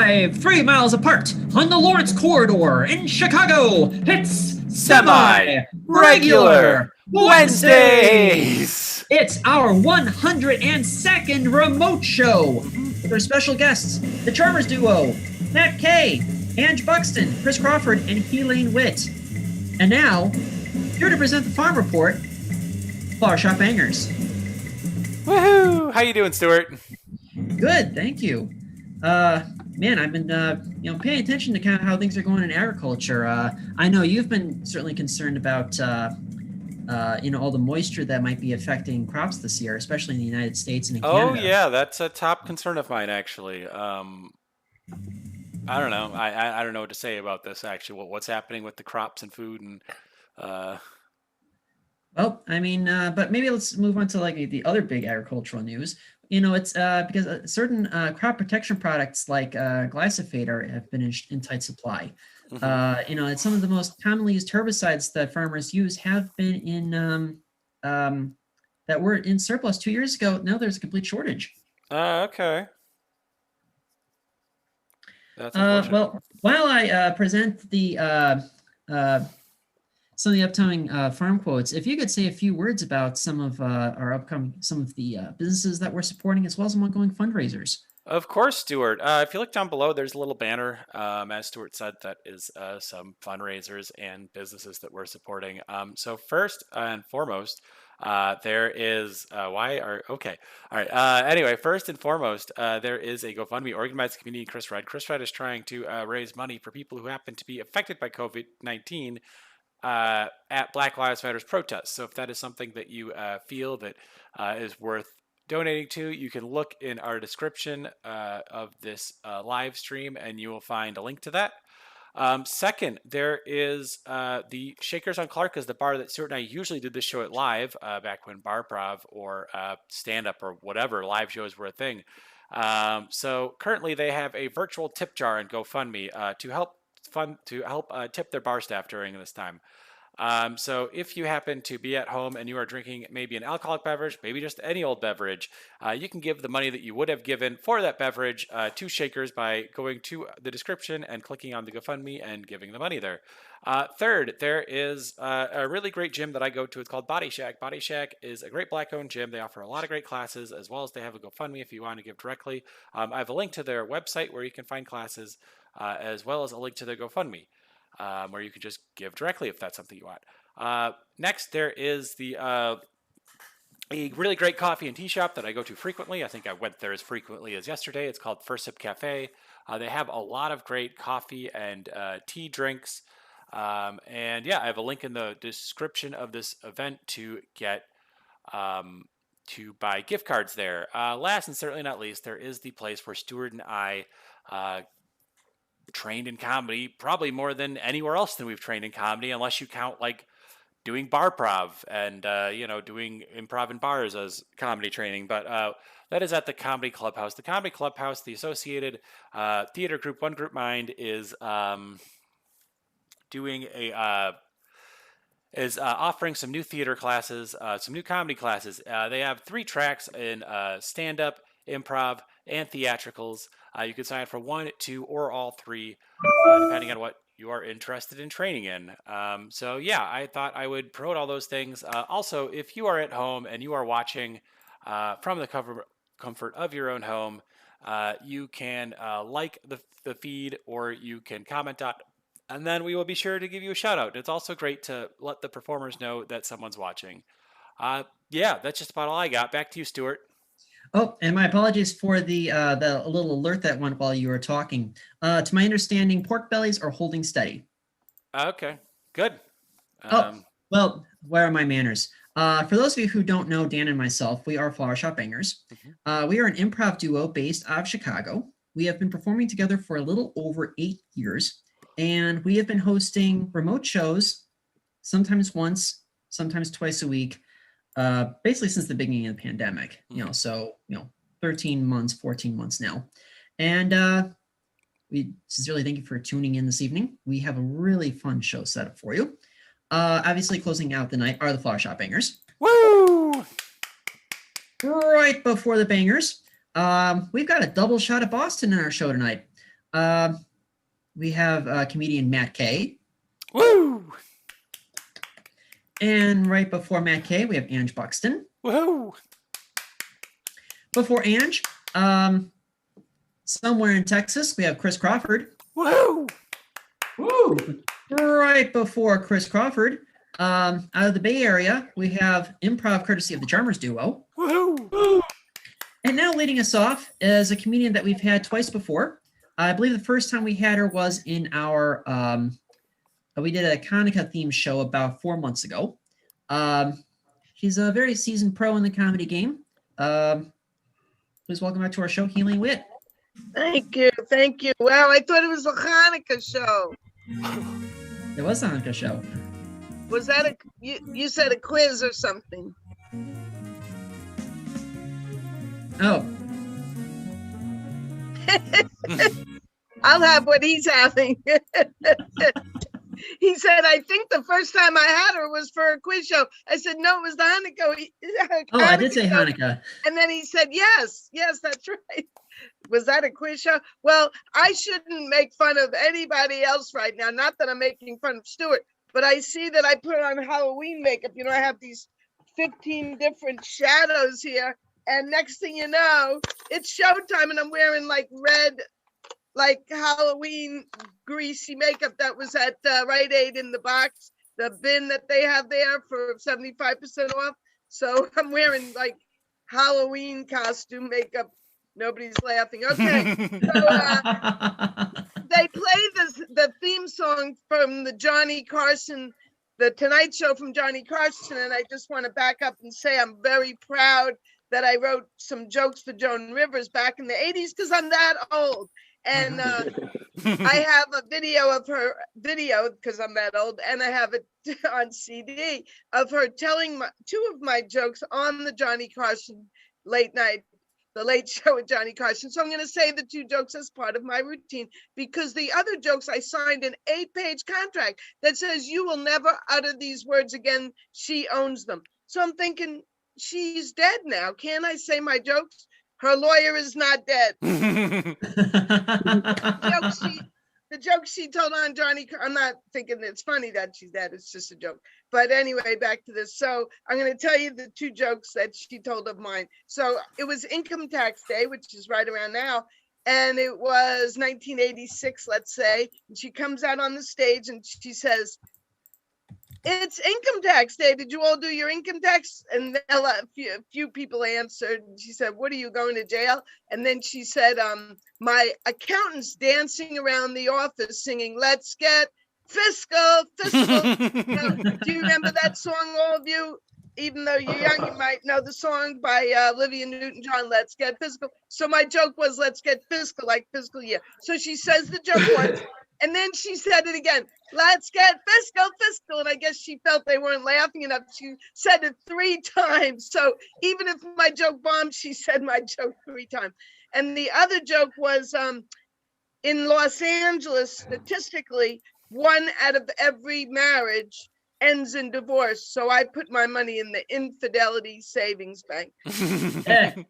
Live 3 miles apart on the Lawrence Corridor in Chicago, it's Semi-Regular Wednesdays! It's our 102nd remote show with our special guests, the Charmers duo, Matt Kaye, Ange Buxton, Chris Crawford, and Helaine Witt. And now, here to present the Farm Report, Flower Shop Bangers. Woohoo! How you doing, Stuart? Good, thank you. Man, I've been, paying attention to kind of how things are going in agriculture. I know you've been certainly concerned about, all the moisture that might be affecting crops this year, especially in the United States and in Canada. Oh, yeah, that's a top concern of mine, actually. I don't know. I don't know what to say about this, actually. What's happening with the crops and food and... Well, I mean, but maybe let's move on to like the other big agricultural news. It's because certain crop protection products like glyphosate have been in tight supply. Mhm. It's some of the most commonly used herbicides that farmers use have been in that were in surplus 2 years ago. Now there's a complete shortage. Okay. That's unfortunate. Well, while I present the some of the upcoming farm quotes, if you could say a few words about some of the businesses that we're supporting, as well as some ongoing fundraisers. Of course, Stuart. If you look down below, there's a little banner. As Stuart said, that is some fundraisers and businesses that we're supporting. So first and foremost, there is okay. All right. Anyway, first and foremost, there is a GoFundMe organized community. Chris Red is trying to raise money for people who happen to be affected by COVID-19. At Black Lives Matter's protests. So if that is something that you feel that is worth donating to, you can look in our description of this live stream and you will find a link to that. Second, there is the Shakers on Clark is the bar that Stuart and I usually did this show at live back when barprov or stand-up or whatever live shows were a thing. So currently they have a virtual tip jar and GoFundMe to help tip their bar staff during this time. So if you happen to be at home and you are drinking maybe an alcoholic beverage, maybe just any old beverage, you can give the money that you would have given for that beverage to Shakers by going to the description and clicking on the GoFundMe and giving the money there. Third, there is a really great gym that I go to. It's called Bodi Shak. Bodi Shak is a great Black-owned gym. They offer a lot of great classes, as well as they have a GoFundMe if you want to give directly. I have a link to their website where you can find classes, as well as a link to their GoFundMe, where you can just give directly if that's something you want. Next, there is a really great coffee and tea shop that I go to frequently. I think I went there as frequently as yesterday. It's called First Sip Cafe. They have a lot of great coffee and tea drinks. And yeah, I have a link in the description of this event to get to buy gift cards there. Last and certainly not least, there is the place where Stuart and I trained in comedy, probably more than anywhere else than we've trained in comedy, unless you count like doing barprov and doing improv in bars as comedy training. But that is at the Comedy Clubhouse. The Comedy Clubhouse, the associated theater group, One Group Mind, is offering some new theater classes, some new comedy classes. They have 3 tracks in stand-up, improv, and theatricals. You can sign up for 1, 2, or all 3, depending on what you are interested in training in. So yeah, I thought I would promote all those things. Also, if you are at home and you are watching from the comfort of your own home, you can like the feed, or you can comment on, and then we will be sure to give you a shout out. It's also great to let the performers know that someone's watching. Yeah, that's just about all I got. Back to you, Stuart. Oh, and my apologies for the little alert that went while you were talking. To my understanding, pork bellies are holding steady. Okay, good. Well, where are my manners? For those of you who don't know Dan and myself, we are Flower Shop Bangers. We are an improv duo based out of Chicago. We have been performing together for a little over 8 years, and we have been hosting remote shows, sometimes once, sometimes twice a week, basically since the beginning of the pandemic. 13 months, 14 months now. And we sincerely thank you for tuning in this evening. We have a really fun show set up for you. Obviously, closing out the night are the Flower Shop Bangers. Woo! Right before the Bangers, we've got a double shot of Boston in our show tonight. We have comedian Matt Kaye. Woo! And right before Matt Kaye, we have Ange Buxton. Woo! Before Ange, somewhere in Texas, we have Chris Crawford. Woo! Woo! Right before Chris Crawford, out of the Bay Area, we have improv courtesy of the Charmers duo. Woo! And now leading us off is a comedian that we've had twice before. I believe the first time we had her was in our, we did a Hanukkah themed show about 4 months ago. She's a very seasoned pro in the comedy game. Please welcome back to our show, Helaine Witt. Thank you. Thank you. Wow, I thought it was a Hanukkah show. It was a Hanukkah show. Was that you said a quiz or something? Oh. I'll have what he's having. He said, I think the first time I had her was for a quiz show. I said, no, it was the Hanukkah. Oh, I did say show. Hanukkah. And then he said, yes, that's right. Was that a quiz show? Well, I shouldn't make fun of anybody else right now. Not that I'm making fun of Stuart, but I see that I put on Halloween makeup. You know, I have these 15 different shadows here. And next thing you know, it's showtime and I'm wearing like red, like Halloween greasy makeup that was at Rite Aid in the box, the bin that they have there for 75% off. So I'm wearing like Halloween costume makeup. Nobody's laughing. Okay. So they play the theme song from the Johnny Carson, the Tonight Show from Johnny Carson. And I just want to back up and say I'm very proud that I wrote some jokes for Joan Rivers back in the 80s because I'm that old. And I have a video of her because I'm that old, and I have it on CD of her telling two of my jokes on the Johnny Carson late night, the late show with Johnny Carson. So I'm going to say the two jokes as part of my routine because the other jokes I signed an 8-page contract that says you will never utter these words again. She owns them. So I'm thinking she's dead now. Can I say my jokes? Her lawyer is not dead. The joke she told on Johnny, I'm not thinking it's funny that she's dead. It's just a joke. But anyway, back to this. So I'm going to tell you the two jokes that she told of mine. So it was income tax day, which is right around now. And it was 1986, let's say. And she comes out on the stage and she says, it's income tax day. Did you all do your income tax? And a few people answered. She said, what are you going to jail? And then she said, my accountant's dancing around the office singing, let's get fiscal. Now, do you remember that song, all of you? Even though you're young, you might know the song by Olivia Newton-John, Let's Get Fiscal. So my joke was, let's get fiscal, like fiscal year. So she says the joke once. And then she said it again, let's get fiscal. And I guess she felt they weren't laughing enough. She said it 3 times. So even if my joke bombed, she said my joke 3 times. And the other joke was in Los Angeles, statistically, 1 out of every marriage ends in divorce. So I put my money in the infidelity savings bank. So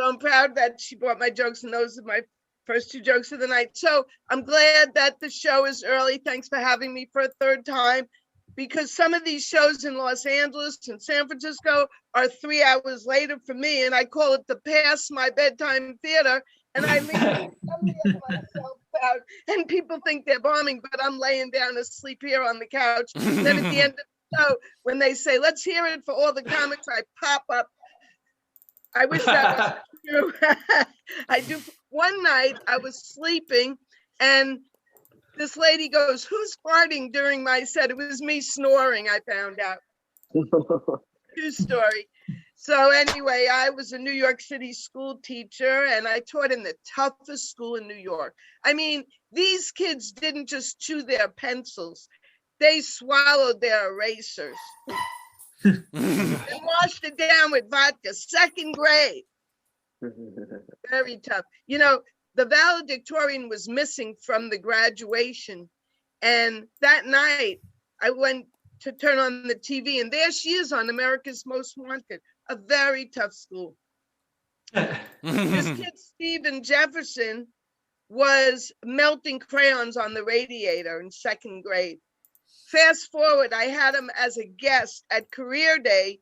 I'm proud that she bought my jokes, and those are my first 2 jokes of the night. So I'm glad that the show is early. Thanks for having me for a 3rd time, because some of these shows in Los Angeles and San Francisco are 3 hours later for me. And I call it the past my bedtime theater. And I leave myself out and people think they're bombing, but I'm laying down asleep here on the couch. And then at the end of the show, when they say, let's hear it for all the comics, I pop up. I wish that was true. I do. One night I was sleeping and this lady goes, who's farting during my set? It was me snoring, I found out. True story. So anyway, I was a New York City school teacher and I taught in the toughest school in New York. I mean, these kids didn't just chew their pencils. They swallowed their erasers. And washed it down with vodka, 2nd grade. Very tough. You know, the valedictorian was missing from the graduation. And that night I went to turn on the TV and there she is on America's Most Wanted, a very tough school. This kid, Stephen Jefferson, was melting crayons on the radiator in 2nd grade. Fast forward, I had him as a guest at Career Day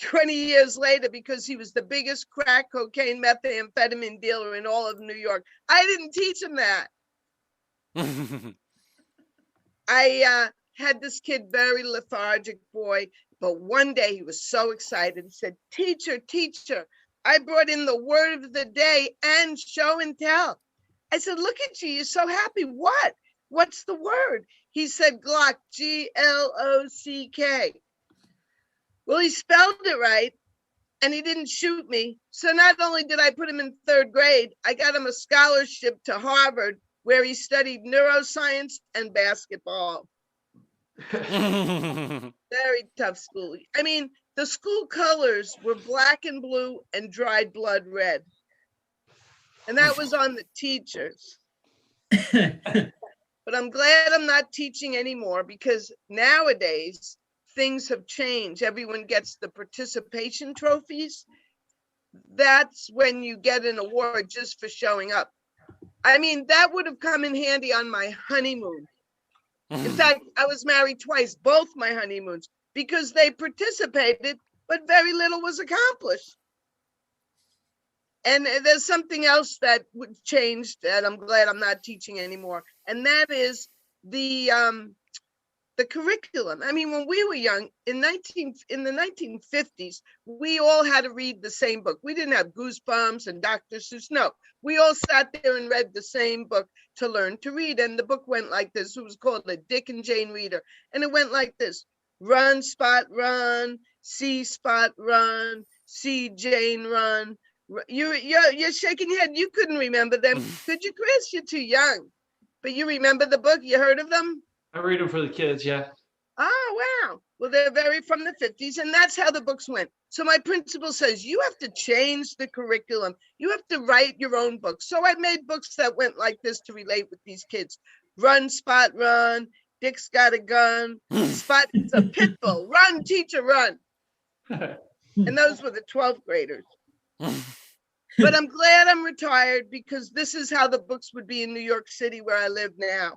20 years later because he was the biggest crack cocaine methamphetamine dealer in all of New York. I didn't teach him that. I had this kid, very lethargic boy, but one day he was so excited. He said, teacher, I brought in the word of the day and show and tell. I said, look at you, you're so happy. What? What's the word? He said Glock, Glock. Well, he spelled it right and he didn't shoot me. So not only did I put him in 3rd grade, I got him a scholarship to Harvard where he studied neuroscience and basketball. Very tough school. I mean, the school colors were black and blue and dried blood red. And that was on the teachers. But I'm glad I'm not teaching anymore because nowadays things have changed. Everyone gets the participation trophies. That's when you get an award just for showing up. I mean, that would have come in handy on my honeymoon. In fact, I was married twice, both my honeymoons, because they participated, but very little was accomplished. And there's something else that would change that I'm glad I'm not teaching anymore. And that is the curriculum. I mean, when we were young, in the 1950s, we all had to read the same book. We didn't have Goosebumps and Dr. Seuss. No, we all sat there and read the same book to learn to read. And the book went like this. It was called the Dick and Jane Reader. And it went like this: run, Spot, run, see, Spot, run, see, Jane, run. You're shaking your head. You couldn't remember them. Could you, Chris? You're too young. But you remember the book? You heard of them? I read them for the kids, yeah. Oh, wow. Well, they're very from the 50s, and that's how the books went. So my principal says, you have to change the curriculum. You have to write your own books. So I made books that went like this to relate with these kids. Run, Spot, run. Dick's got a gun. Spot is a pit bull. Run, teacher, run. And those were the 12th graders. But I'm glad I'm retired because this is how the books would be in New York City where I live now.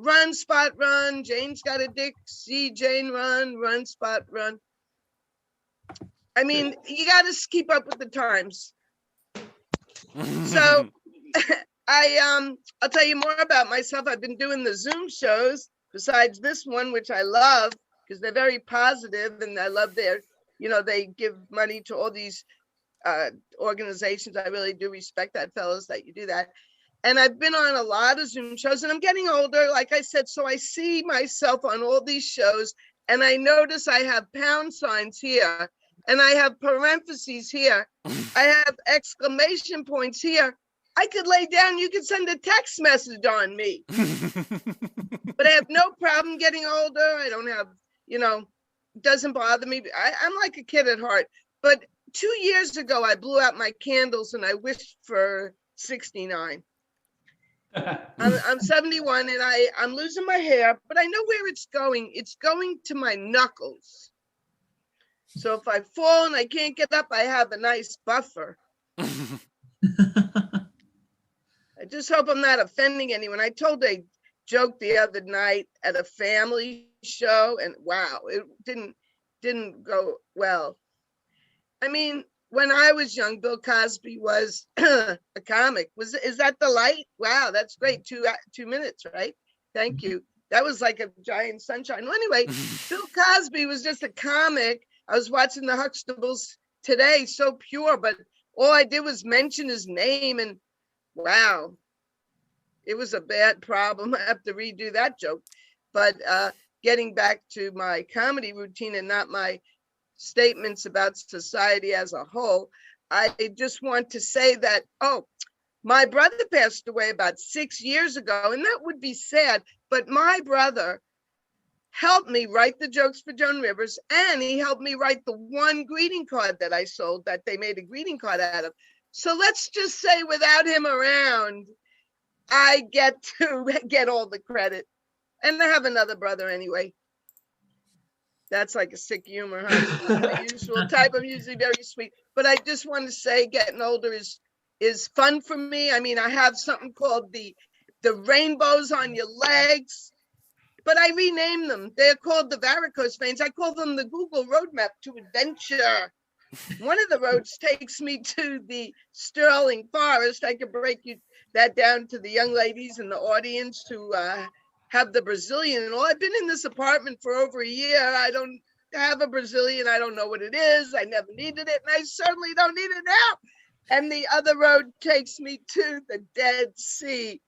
Run, Spot, run. Jane's got a dick. See, Jane, run, Spot, run. I mean, you got to keep up with the times. So I'll tell you more about myself. I've been doing the Zoom shows besides this one, which I love because they're very positive and I love their, they give money to all these organizations. I really do respect that, fellas, that you do that. And I've been on a lot of Zoom shows and I'm getting older, like I said, so I see myself on all these shows and I notice I have pound signs here and I have parentheses here. I have exclamation points here. I could lay down, you could send a text message on me. But I have no problem getting older. I don't have, it doesn't bother me. I'm like a kid at heart. But 2 years ago, I blew out my candles and I wished for 69. I'm 71 and I'm losing my hair, but I know where it's going. It's going to my knuckles. So if I fall and I can't get up, I have a nice buffer. I just hope I'm not offending anyone. I told a joke the other night at a family show and wow, it didn't go well. I mean, when I was young, Bill Cosby was a comic. Is that the light? Wow, that's great. 2 minutes, right? Thank you. That was like a giant sunshine. Well, anyway, Bill Cosby was just a comic. I was watching the Huxtables today, so pure, but all I did was mention his name and wow, it was a bad problem. I have to redo that joke. But getting back to my comedy routine and not my statements about society as a whole, I just want to say that, my brother passed away about 6 years ago, and that would be sad, but my brother helped me write the jokes for Joan Rivers, and he helped me write the one greeting card that I sold that they made a greeting card out of. So let's just say without him around, I get to get all the credit. And I have another brother anyway. That's like a sick humor, huh? The usual type. I'm usually very sweet. But I just want to say getting older is is fun for me. I mean, I have something called the rainbows on your legs, but I rename them. They're called the varicose veins. I call them the Google roadmap to adventure. One of the roads takes me to the Sterling Forest. I could break that down to the young ladies in the audience who have the Brazilian and all. I've been in this apartment for over a year. I don't have a Brazilian. I don't know what it is. I never needed it, and I certainly don't need it now. And the other road takes me to the Dead Sea.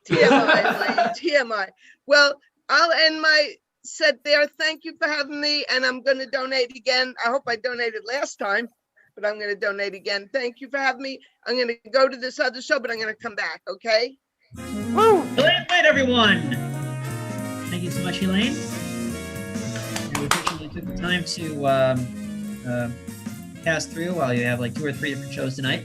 TMI, TMI. Well, I'll end my set there. Thank you for having me, and I'm going to donate again. I hope I donated last time, but I'm going to donate again. Thank you for having me. I'm going to go to this other show, but I'm going to come back, okay? Woo! Helaine Witt, everyone! Thank you so much, Helaine. And we appreciate you took the time to pass through while you have like 2 or 3 different shows tonight.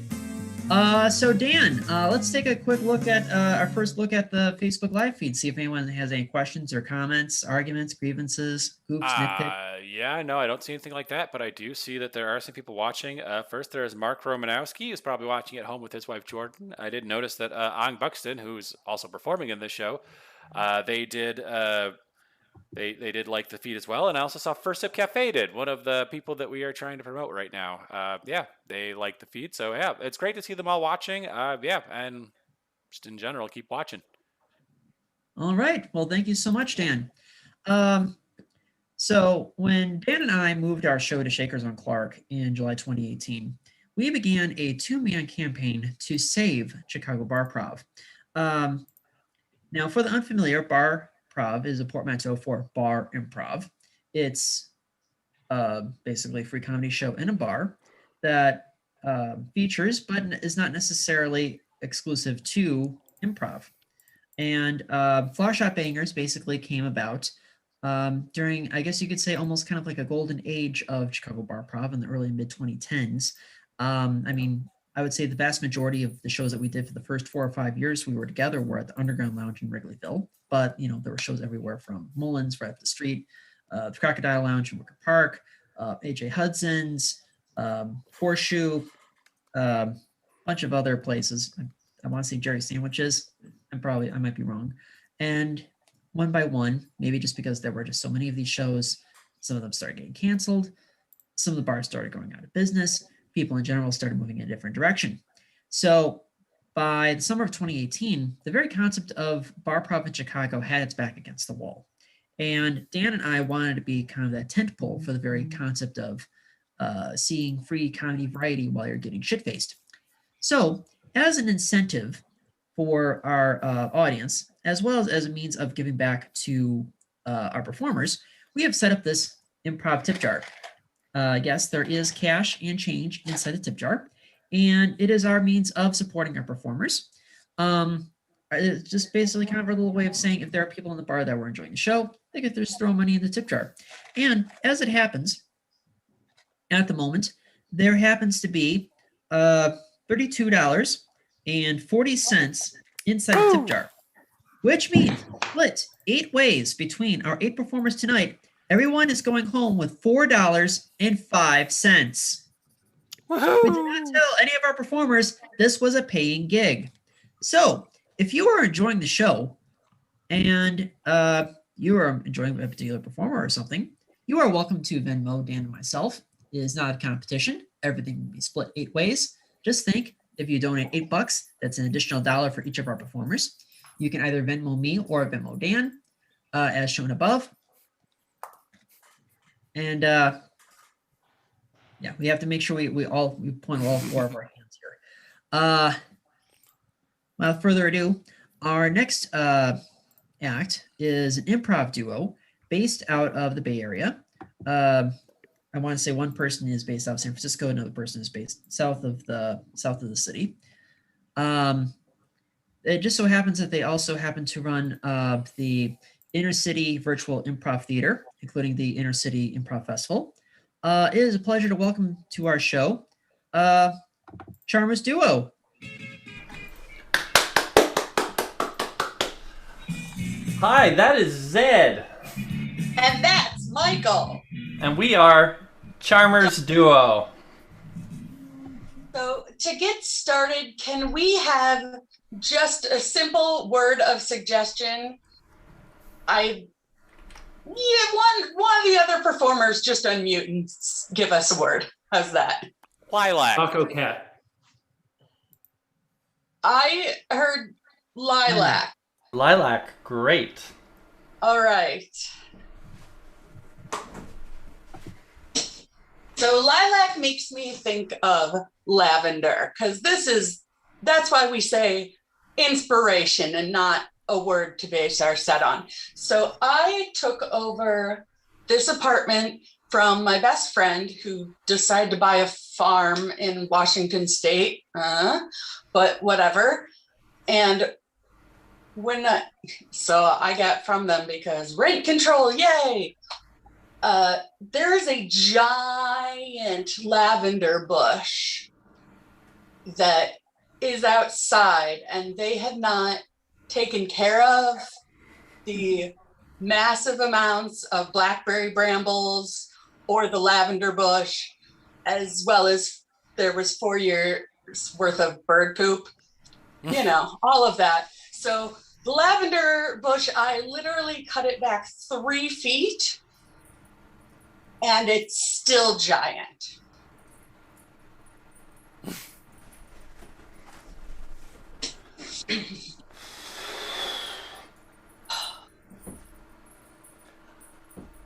So Dan, let's take a quick look at our first look at the Facebook Live feed. See if anyone has any questions or comments, arguments, grievances, goops, nitpick. Yeah, no, I don't see anything like that, but I do see that there are some people watching. First, there's Mark Romanowski, who's probably watching at home with his wife Jordan. I did notice that Buxton, who's also performing in this show, they did like the feed as well. And I also saw First Sip Cafe did, one of the people that we are trying to promote right now. Yeah, they like the feed. So yeah, it's great to see them all watching. Yeah, and just in general, keep watching. All right. Well, thank you so much, Dan. So when Dan and I moved our show to Shakers on Clark in July 2018, we began a 2-man campaign to save Chicago Barprov. Now, for the unfamiliar, Barprov is a portmanteau for bar improv. It's basically a free comedy show in a bar that features, but is not necessarily exclusive to improv. And Flower Shop Bangers basically came about during, I guess you could say, almost kind of like a golden age of Chicago Barprov in the early mid 2010s. I mean, I would say the vast majority of the shows that we did for the first 4 or 5 years we were together were at the Underground Lounge in Wrigleyville. But, you know, there were shows everywhere from Mullins right up the street, the Crocodile Lounge in Wicker Park, AJ Hudson's, Horseshoe, bunch of other places. I want to say Jerry Sandwiches. I might be wrong. And one by one, maybe just because there were just so many of these shows, some of them started getting canceled. Some of the bars started going out of business. People in general started moving in a different direction. So by the summer of 2018, the very concept of Barprov in Chicago had its back against the wall. And Dan and I wanted to be kind of that tent pole for the very concept of seeing free comedy variety while you're getting shit-faced. So as an incentive for our audience, as well as a means of giving back to our performers, we have set up this improv tip jar. Yes, there is cash and change inside the tip jar, and it is our means of supporting our performers. It's just basically kind of a little way of saying if there are people in the bar that were enjoying the show, they could just throw money in the tip jar. And as it happens, at the moment, there happens to be $32.40 inside the tip jar, which means split 8 ways between our 8 performers tonight. Everyone is going home with $4.05. Woohoo! We did not tell any of our performers this was a paying gig. So if you are enjoying the show and you are enjoying a particular performer or something, you are welcome to Venmo Dan and myself. It is not a competition. Everything will be split 8 ways. Just think, if you donate $8, that's an additional $1 for each of our performers. You can either Venmo me or Venmo Dan, as shown above. And yeah, we have to make sure we point all 4 of our hands here. Without further ado, our next act is an improv duo based out of the Bay Area. I want to say one person is based out of San Francisco, another person is based south of the city. It just so happens that they also happen to run the Inner City Virtual Improv Theater, including the Inner City Improv Festival. It is a pleasure to welcome to our show, Charmers Duo. Hi, that is Zed. And that's Michael. And we are Charmers Duo. So to get started, can we have just a simple word of suggestion? One of the other performers just unmute and give us a word. How's that? Lilac. Taco cat. I heard lilac. Lilac, great. All right. So lilac makes me think of lavender, because that's why we say inspiration and not a word to base our set on. So I took over this apartment from my best friend who decided to buy a farm in Washington State, but whatever. And so I got from them because rent control, yay. There's a giant lavender bush that is outside, and they had not taken care of the massive amounts of blackberry brambles or the lavender bush, as well as there was 4 years worth of bird poop, all of that. So the lavender bush, I literally cut it back 3 feet. And it's still giant.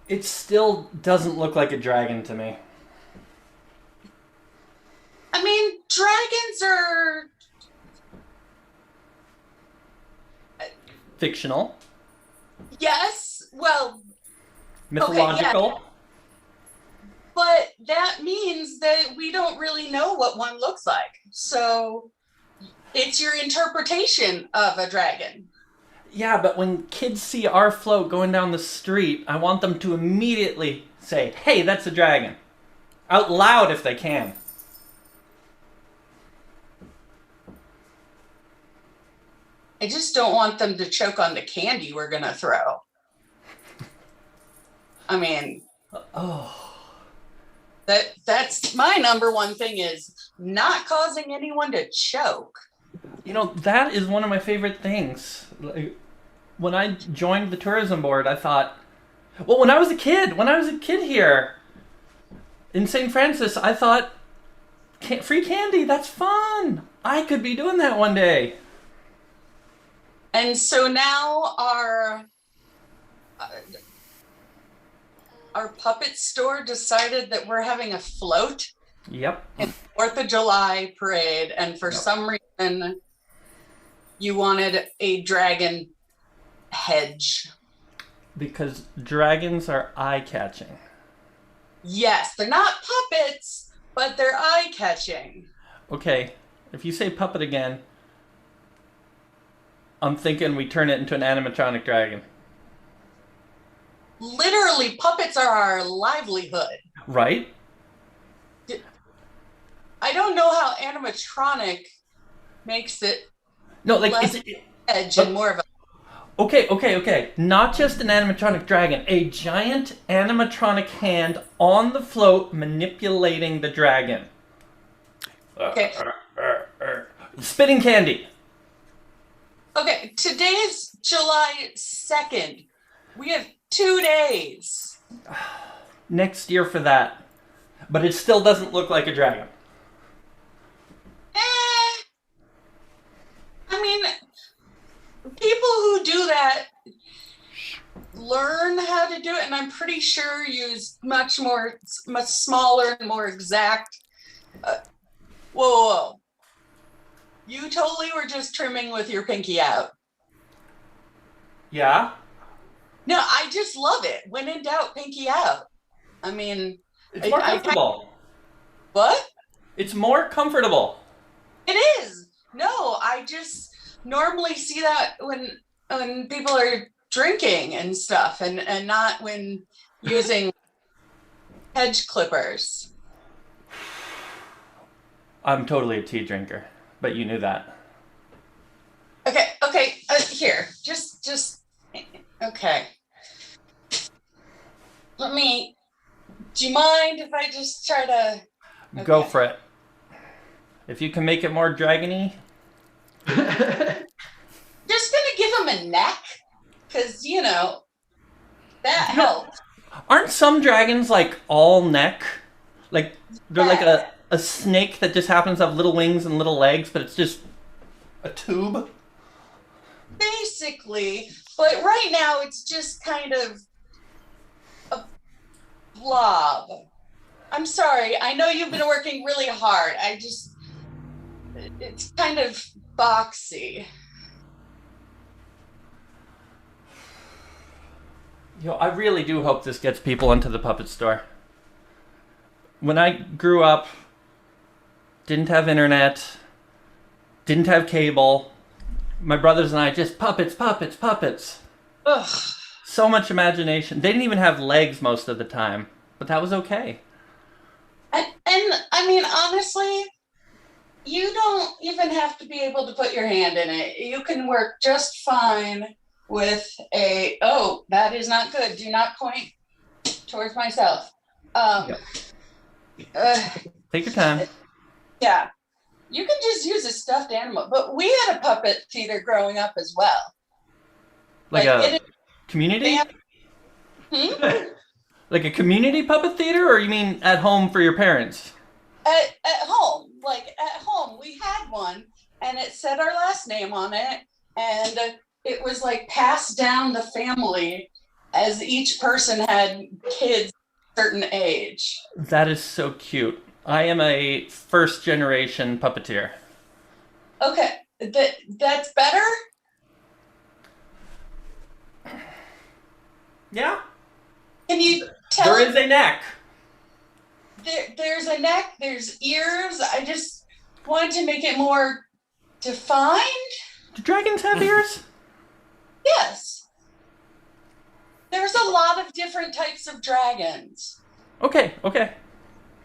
It still doesn't look like a dragon to me. I mean, dragons are Fictional. yes, well, Mythological. yeah. But that means that we don't really know what one looks like. So it's your interpretation of a dragon. Yeah, but when kids see our float going down the street, I want them to immediately say, hey, that's a dragon. Out loud if they can. I just don't want them to choke on the candy we're going to throw. I mean, that's my number one thing, is not causing anyone to choke. That is one of my favorite things. Like, when I joined the tourism board, I thought, well, when I was a kid here in St. Francis, I thought, free candy, that's fun. I could be doing that one day. And so now our puppet store decided that we're having a float. Yep. In 4th of July parade, and for some reason you wanted a dragon hedge. Because dragons are eye-catching. Yes, they're not puppets, but they're eye-catching. Okay, if you say puppet again, I'm thinking we turn it into an animatronic dragon. Literally, puppets are our livelihood. Right? I don't know how animatronic makes it less edge and more of a... Okay. Not just an animatronic dragon. A giant animatronic hand on the float manipulating the dragon. Okay. Spitting candy. Okay, today's July 2nd. We have 2 days. Next year for that. But it still doesn't look like a dragon. I mean, people who do that learn how to do it, and I'm pretty sure use much smaller and more exact. Whoa. You totally were just trimming with your pinky out. Yeah? No, I just love it. When in doubt, pinky out. I mean... It's more comfortable. What? It's more comfortable. It is. No, I just normally see that when people are drinking and stuff, and not when using hedge clippers. I'm totally a tea drinker, but you knew that. Okay. Here, just okay. Do you mind if I just try to? Okay. Go for it. If you can make it more dragony. Just gonna give him a neck, because that helps. Aren't some dragons like all neck? Like they're like a snake that just happens to have little wings and little legs, but it's just a tube? Basically, but right now it's just kind of a blob. I'm sorry. I know you've been working really hard. It's kind of boxy. I really do hope this gets people into the puppet store. When I grew up, didn't have internet, didn't have cable. My brothers and I just puppets. Ugh. So much imagination. They didn't even have legs most of the time, but that was okay. And I mean, honestly, you don't even have to be able to put your hand in it. You can work just fine with that is not good. Do not point towards myself. Take your time. Yeah. You can just use a stuffed animal. But we had a puppet theater growing up as well. Like a community? Like a community puppet theater, or you mean at home for your parents? At home. Like at home, we had one, and it said our last name on it, and it was like passed down the family as each person had kids a certain age. That is so cute. I am a first generation puppeteer. Okay, that's better? Yeah. Can you tell? There is a neck. There's a neck, there's ears. I just wanted to make it more defined. Do dragons have ears? Yes. There's a lot of different types of dragons. Okay.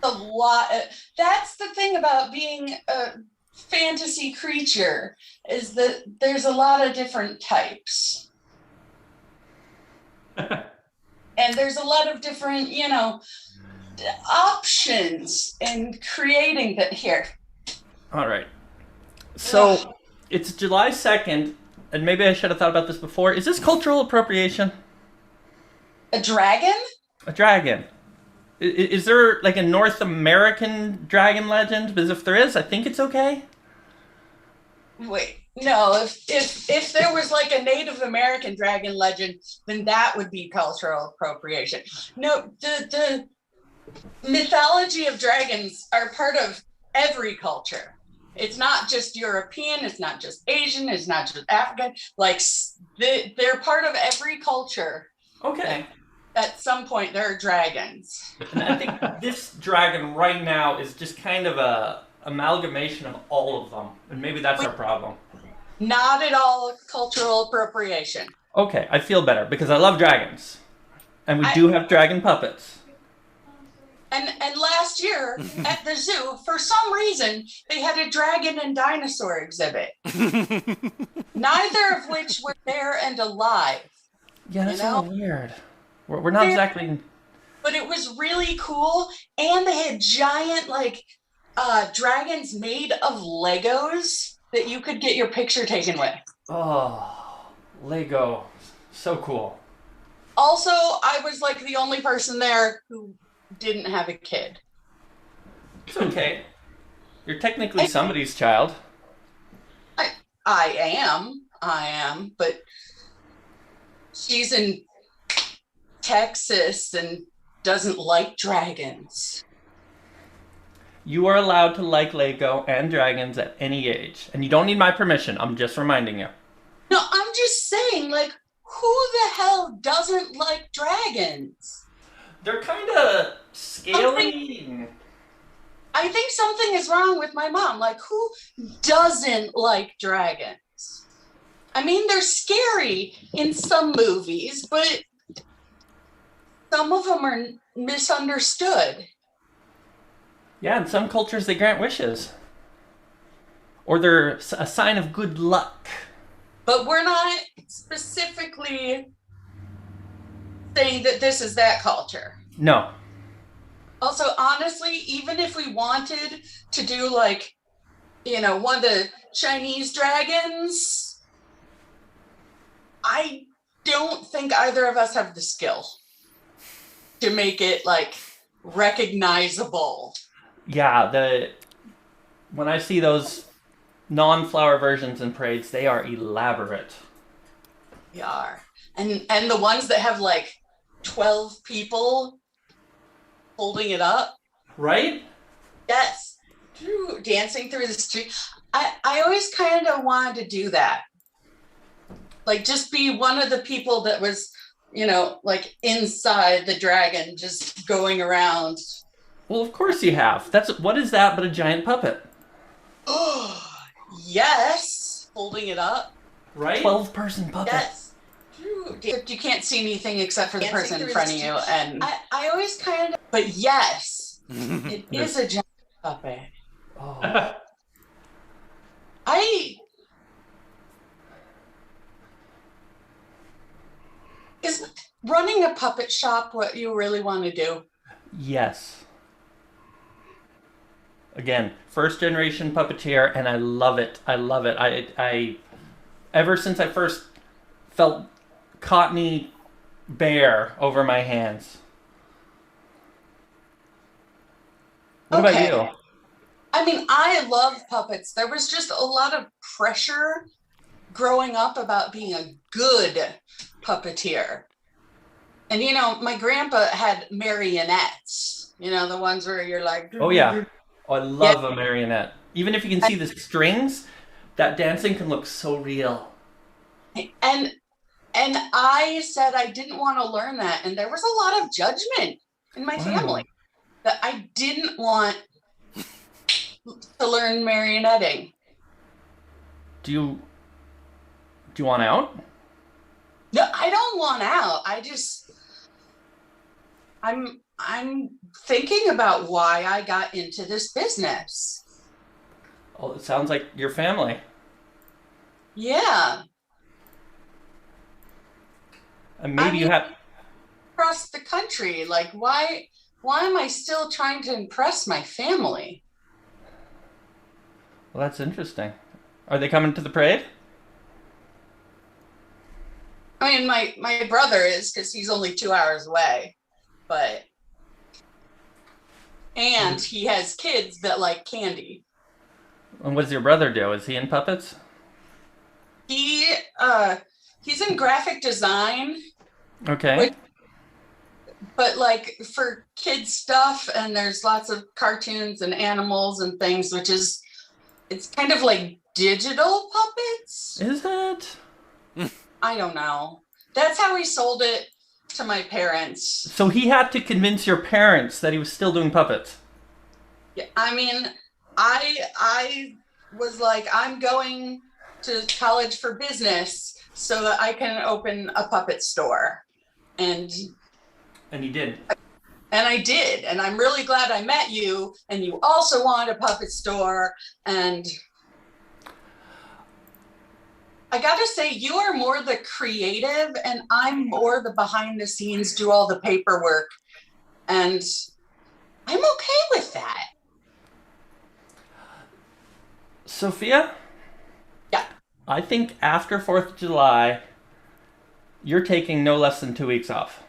A lot. That's the thing about being a fantasy creature, is that there's a lot of different types. And there's a lot of different, options in creating that here. All right. So it's July 2nd, and maybe I should have thought about this before. Is this cultural appropriation? A dragon? A dragon. Is there like a North American dragon legend? Because if there is, I think it's okay. Wait, no. If there was like a Native American dragon legend, then that would be cultural appropriation. No, the mythology of dragons are part of every culture. It's not just European, it's not just Asian, it's not just African. Like they're part of every culture. Okay. At some point there are dragons. And I think this dragon right now is just kind of a amalgamation of all of them. And maybe that's our problem. Not at all cultural appropriation. Okay, I feel better because I love dragons. And we do have dragon puppets. And last year at the zoo, for some reason, they had a dragon and dinosaur exhibit. Neither of which were there and alive. Yeah, that's so weird. We're not exactly... But it was really cool. And they had giant, dragons made of Legos that you could get your picture taken with. Oh, Lego. So cool. Also, I was the only person there who didn't have a kid. It's okay. You're technically somebody's child. I am, but she's in Texas and doesn't like dragons. You are allowed to like Lego and dragons at any age. And you don't need my permission. I'm just reminding you. No, I'm just saying, who the hell doesn't like dragons? They're kind of scaly. I think something is wrong with my mom. Who doesn't like dragons? I mean, they're scary in some movies, but some of them are misunderstood. Yeah, in some cultures they grant wishes. Or they're a sign of good luck. But we're not specifically saying that this is that culture. No. Also, honestly, even if we wanted to do one of the Chinese dragons. I don't think either of us have the skill to make it like recognizable. Yeah, when I see those non-flower versions in parades, they are elaborate. They are. And the ones that have like 12 people holding it up. Right? Yes. Dancing through the street. I always kind of wanted to do that. Like just be one of the people that was, like inside the dragon, just going around. Well, of course you have. What is that but a giant puppet? Oh, yes. Holding it up. Right? 12-person puppet. Yes. You can't see anything except for the person in front of you. And I always kind of, but yes, it is a giant puppet. Oh. Is running a puppet shop what you really want to do? Yes. Again, first generation puppeteer, and I love it. I love it. I ever since I first felt cottony bear over my hands. What about you? I mean, I love puppets. There was just a lot of pressure growing up about being a good puppeteer. And, my grandpa had marionettes, the ones where you're like... Oh, yeah. Oh, I love a marionette. Even if you can see the strings, that dancing can look so real. And I said I didn't want to learn that. And there was a lot of judgment in my family that I didn't want to learn marionetting. Do you want out? No, I don't want out. I'm thinking about why I got into this business. Oh, it sounds like your family. Yeah. And maybe you have across the country. Like, why am I still trying to impress my family? Well, that's interesting. Are they coming to the parade? I mean, my brother is, because he's only 2 hours away, and he has kids that like candy. And what does your brother do? Is he in puppets? He's in graphic design. Okay. But like for kids stuff, and there's lots of cartoons and animals and things, it's kind of like digital puppets. Is it? I don't know. That's how he sold it to my parents. So he had to convince your parents that he was still doing puppets. Yeah, I mean, I was like, I'm going to college for business so that I can open a puppet store. And you did. And I did. And I'm really glad I met you. And you also wanted a puppet store. And I got to say, you are more the creative and I'm more the behind the scenes, do all the paperwork. And I'm okay with that. Sophia? Yeah. I think after 4th of July, you're taking no less than 2 weeks off.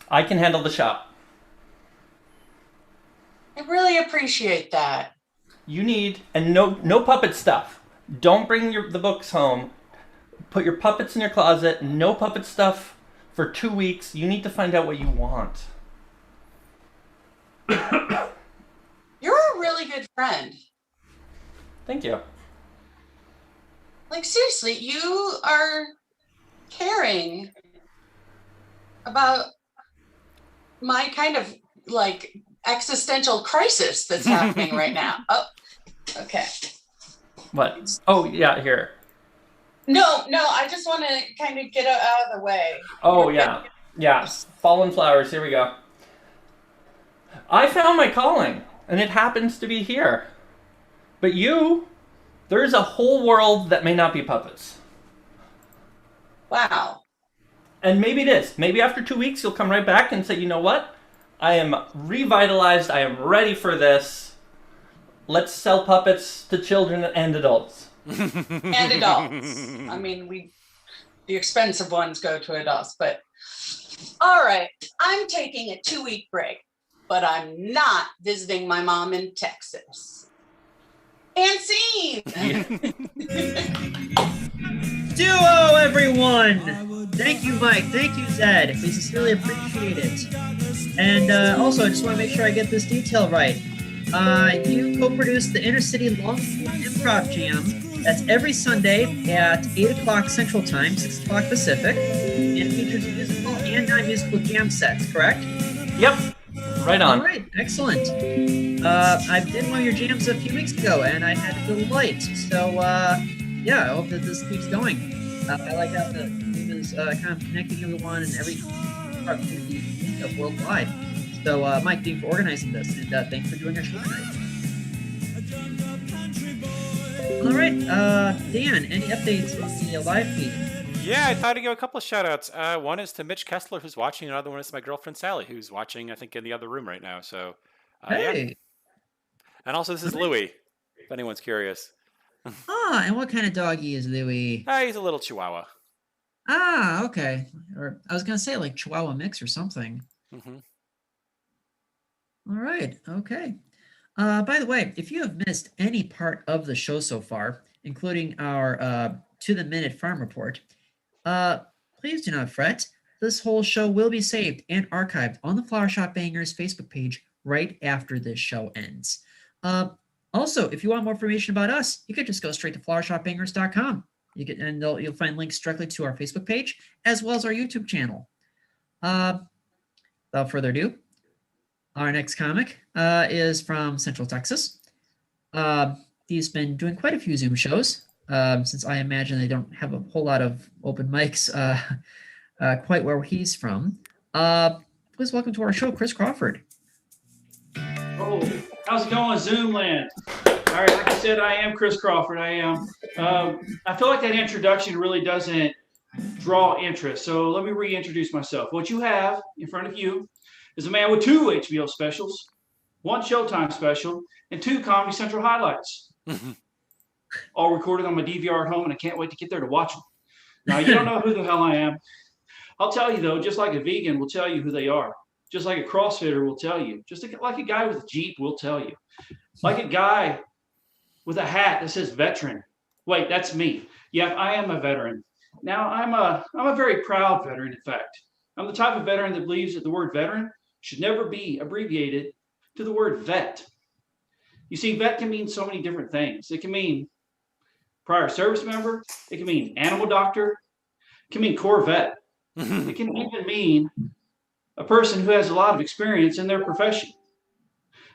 I can handle the shop. I really appreciate that. You need, and no puppet stuff. Don't bring the books home. Put your puppets in your closet. No puppet stuff for 2 weeks. You need to find out what you want. You're a really good friend. Thank you. Like, seriously, you are caring about my kind of like existential crisis that's happening right now. Oh, okay. What? Oh, yeah, here. No, I just want to kind of get out of the way. Oh, yeah. Yeah. Fallen flowers. Here we go. I found my calling, and it happens to be here. But there's a whole world that may not be puppets. Wow. And maybe it is. Maybe after 2 weeks, you'll come right back and say, you know what? I am revitalized. I am ready for this. let's sell puppets to children and adults. And adults. I mean, the expensive ones go to adults, but all right. I'm taking a 2-week break, but I'm not visiting my mom in Texas. And scene. Duo, everyone! Thank you, Mike. Thank you, Zed. We sincerely appreciate it. And also, I just want to make sure I get this detail right. You co-produced the Intercity Long Improv Jam. That's every Sunday at 8 o'clock Central Time, 6 o'clock Pacific. And features musical and non-musical jam sets, correct? Yep. Right on. All right, excellent. I did one of your jams a few weeks ago, and I had a delight. So, yeah, I hope that this keeps going. I like how the team is kind of connecting everyone and every community worldwide. So, Mike, thank you for organizing this, and thanks for doing our show tonight. All right, Dan, any updates in the live feed? Yeah, I thought I'd give a couple of shout outs. One is to Mitch Kessler, who's watching. Another one is to my girlfriend, Sally, who's watching, I think, in the other room right now. So, Hey. yeah. And also, this is Louie, if anyone's curious. Ah, and what kind of doggy is Louie? He's a little chihuahua. Ah, okay. Or I was going to say like Chihuahua mix or something. Mm-hmm. All right, okay. By the way, if you have missed any part of the show so far, including our to-the-minute farm report, please do not fret. This whole show will be saved and archived on the Flower Shop Bangers Facebook page right after this show ends. Also, if you want more information about us, you could just go straight to flowershopbangers.com. You'll find links directly to our Facebook page as well as our YouTube channel. Without further ado, our next comic is from Central Texas. He's been doing quite a few Zoom shows. Since I imagine they don't have a whole lot of open mics quite where he's from. Please welcome to our show, Chris Crawford. Oh, how's it going, Zoom land? All right, like I said, I am Chris Crawford. I am. I feel like that introduction really doesn't draw interest. So let me reintroduce myself. What you have in front of you is a man with 2 HBO specials, 1 Showtime special, and 2 Comedy Central highlights. All recorded on my DVR at home, and I can't wait to get there to watch them. Now, you don't know who the hell I am. I'll tell you, though, just like a vegan will tell you who they are. Just like a CrossFitter will tell you. Just like a guy with a Jeep will tell you. Like a guy with a hat that says veteran. Wait, that's me. Yeah, I am a veteran. Now, I'm a very proud veteran, in fact. I'm the type of veteran that believes that the word veteran should never be abbreviated to the word vet. You see, vet can mean so many different things. It can mean prior service member. It can mean animal doctor. It can mean Corvette. It can even mean a person who has a lot of experience in their profession.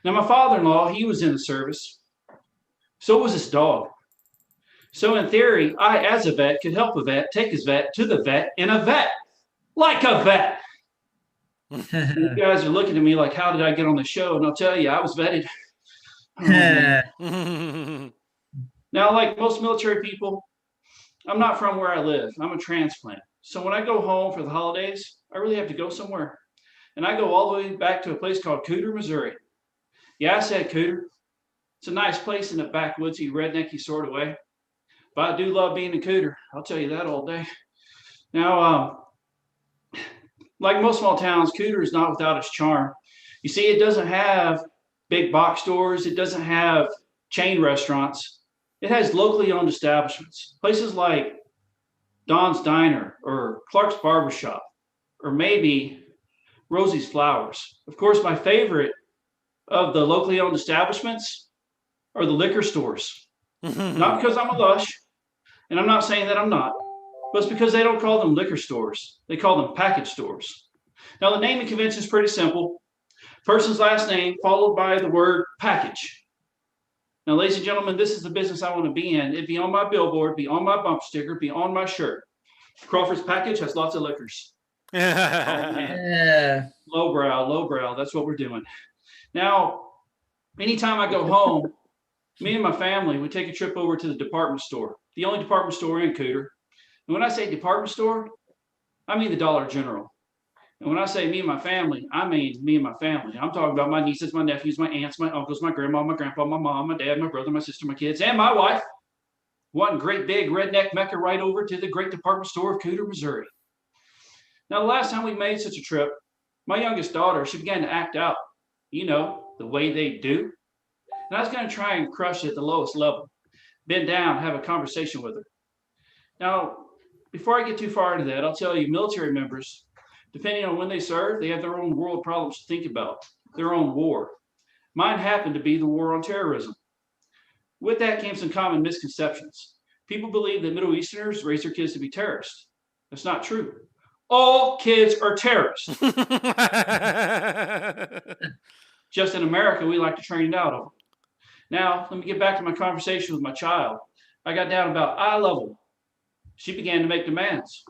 Now, my father-in-law, he was in the service. So was his dog. So in theory, I, as a vet, could help a vet take his vet to the vet in a vet. Like a vet. You guys are looking at me like, how did I get on the show? And I'll tell you, I was vetted. Now, like most military people, I'm not from where I live. I'm a transplant. So when I go home for the holidays, I really have to go somewhere. And I go all the way back to a place called Cooter, Missouri. Yeah, I said Cooter. It's a nice place in the backwoodsy, rednecky sort of way. But I do love being in Cooter. I'll tell you that all day. Now, like most small towns, Cooter is not without its charm. You see, it doesn't have big box stores. It doesn't have chain restaurants. It has locally owned establishments. Places like Don's Diner or Clark's Barbershop or maybe Rosie's Flowers. Of course, my favorite of the locally owned establishments are the liquor stores. Not because I'm a lush, and I'm not saying that I'm not, but it's because they don't call them liquor stores. They call them package stores. Now, the naming convention is pretty simple. Person's last name followed by the word package. Now, ladies and gentlemen, this is the business I want to be in. It'd be on my billboard, be on my bump sticker, be on my shirt. Crawford's package has lots of liquors. Oh, man. Lowbrow. That's what we're doing. Now, anytime I go home, me and my family would take a trip over to the department store, the only department store in Cooter. And when I say department store, I mean the Dollar General. And when I say me and my family, I mean me and my family. I'm talking about my nieces, my nephews, my aunts, my uncles, my grandma, my grandpa, my mom, my dad, my brother, my sister, my kids, and my wife. One great big redneck mecca right over to the great department store of Cooter, Missouri. Now, the last time we made such a trip, my youngest daughter, she began to act out, you know, the way they do. And I was going to try and crush it at the lowest level, bend down, have a conversation with her. Now, before I get too far into that, I'll tell you, military members, depending on when they serve, they have their own world problems to think about, their own war. Mine happened to be the war on terrorism. With that came some common misconceptions. People believe that Middle Easterners raise their kids to be terrorists. That's not true. All kids are terrorists. Just in America, we like to train it out of them. Now, let me get back to my conversation with my child. I got down about eye level. She began to make demands.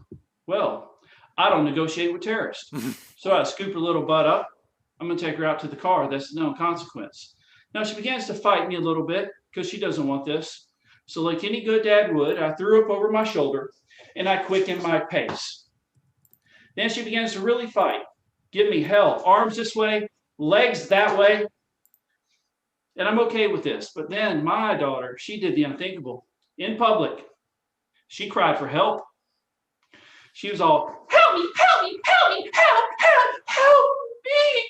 Well, I don't negotiate with terrorists. So I scoop her little butt up. I'm going to take her out to the car. That's no consequence. Now, she begins to fight me a little bit because she doesn't want this. So like any good dad would, I threw her up over my shoulder and I quickened my pace. Then she begins to really fight, give me hell, arms this way, legs that way. And I'm okay with this. But then my daughter, she did the unthinkable. In public, she cried for help. She was all, help me, help me, help me, help me.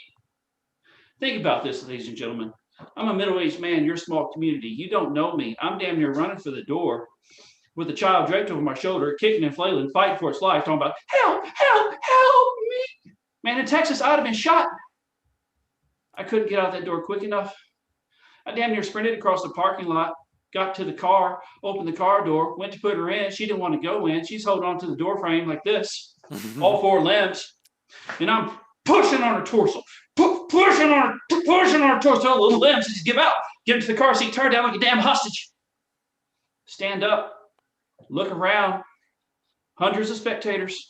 Think about this, ladies and gentlemen. I'm a middle-aged man in your small community. You don't know me. I'm damn near running for the door with a child draped over my shoulder, kicking and flailing, fighting for its life, talking about, help me. Man, in Texas, I'd have been shot. I couldn't get out that door quick enough. I damn near sprinted across the parking lot, got to the car, opened the car door, went to put her in. She didn't want to go in. She's holding on to the door frame like this, all four limbs. And I'm pushing on her torso, pushing on her torso, little limbs just give out. Get into the car seat, turn down like a damn hostage. Stand up, look around. Hundreds of spectators.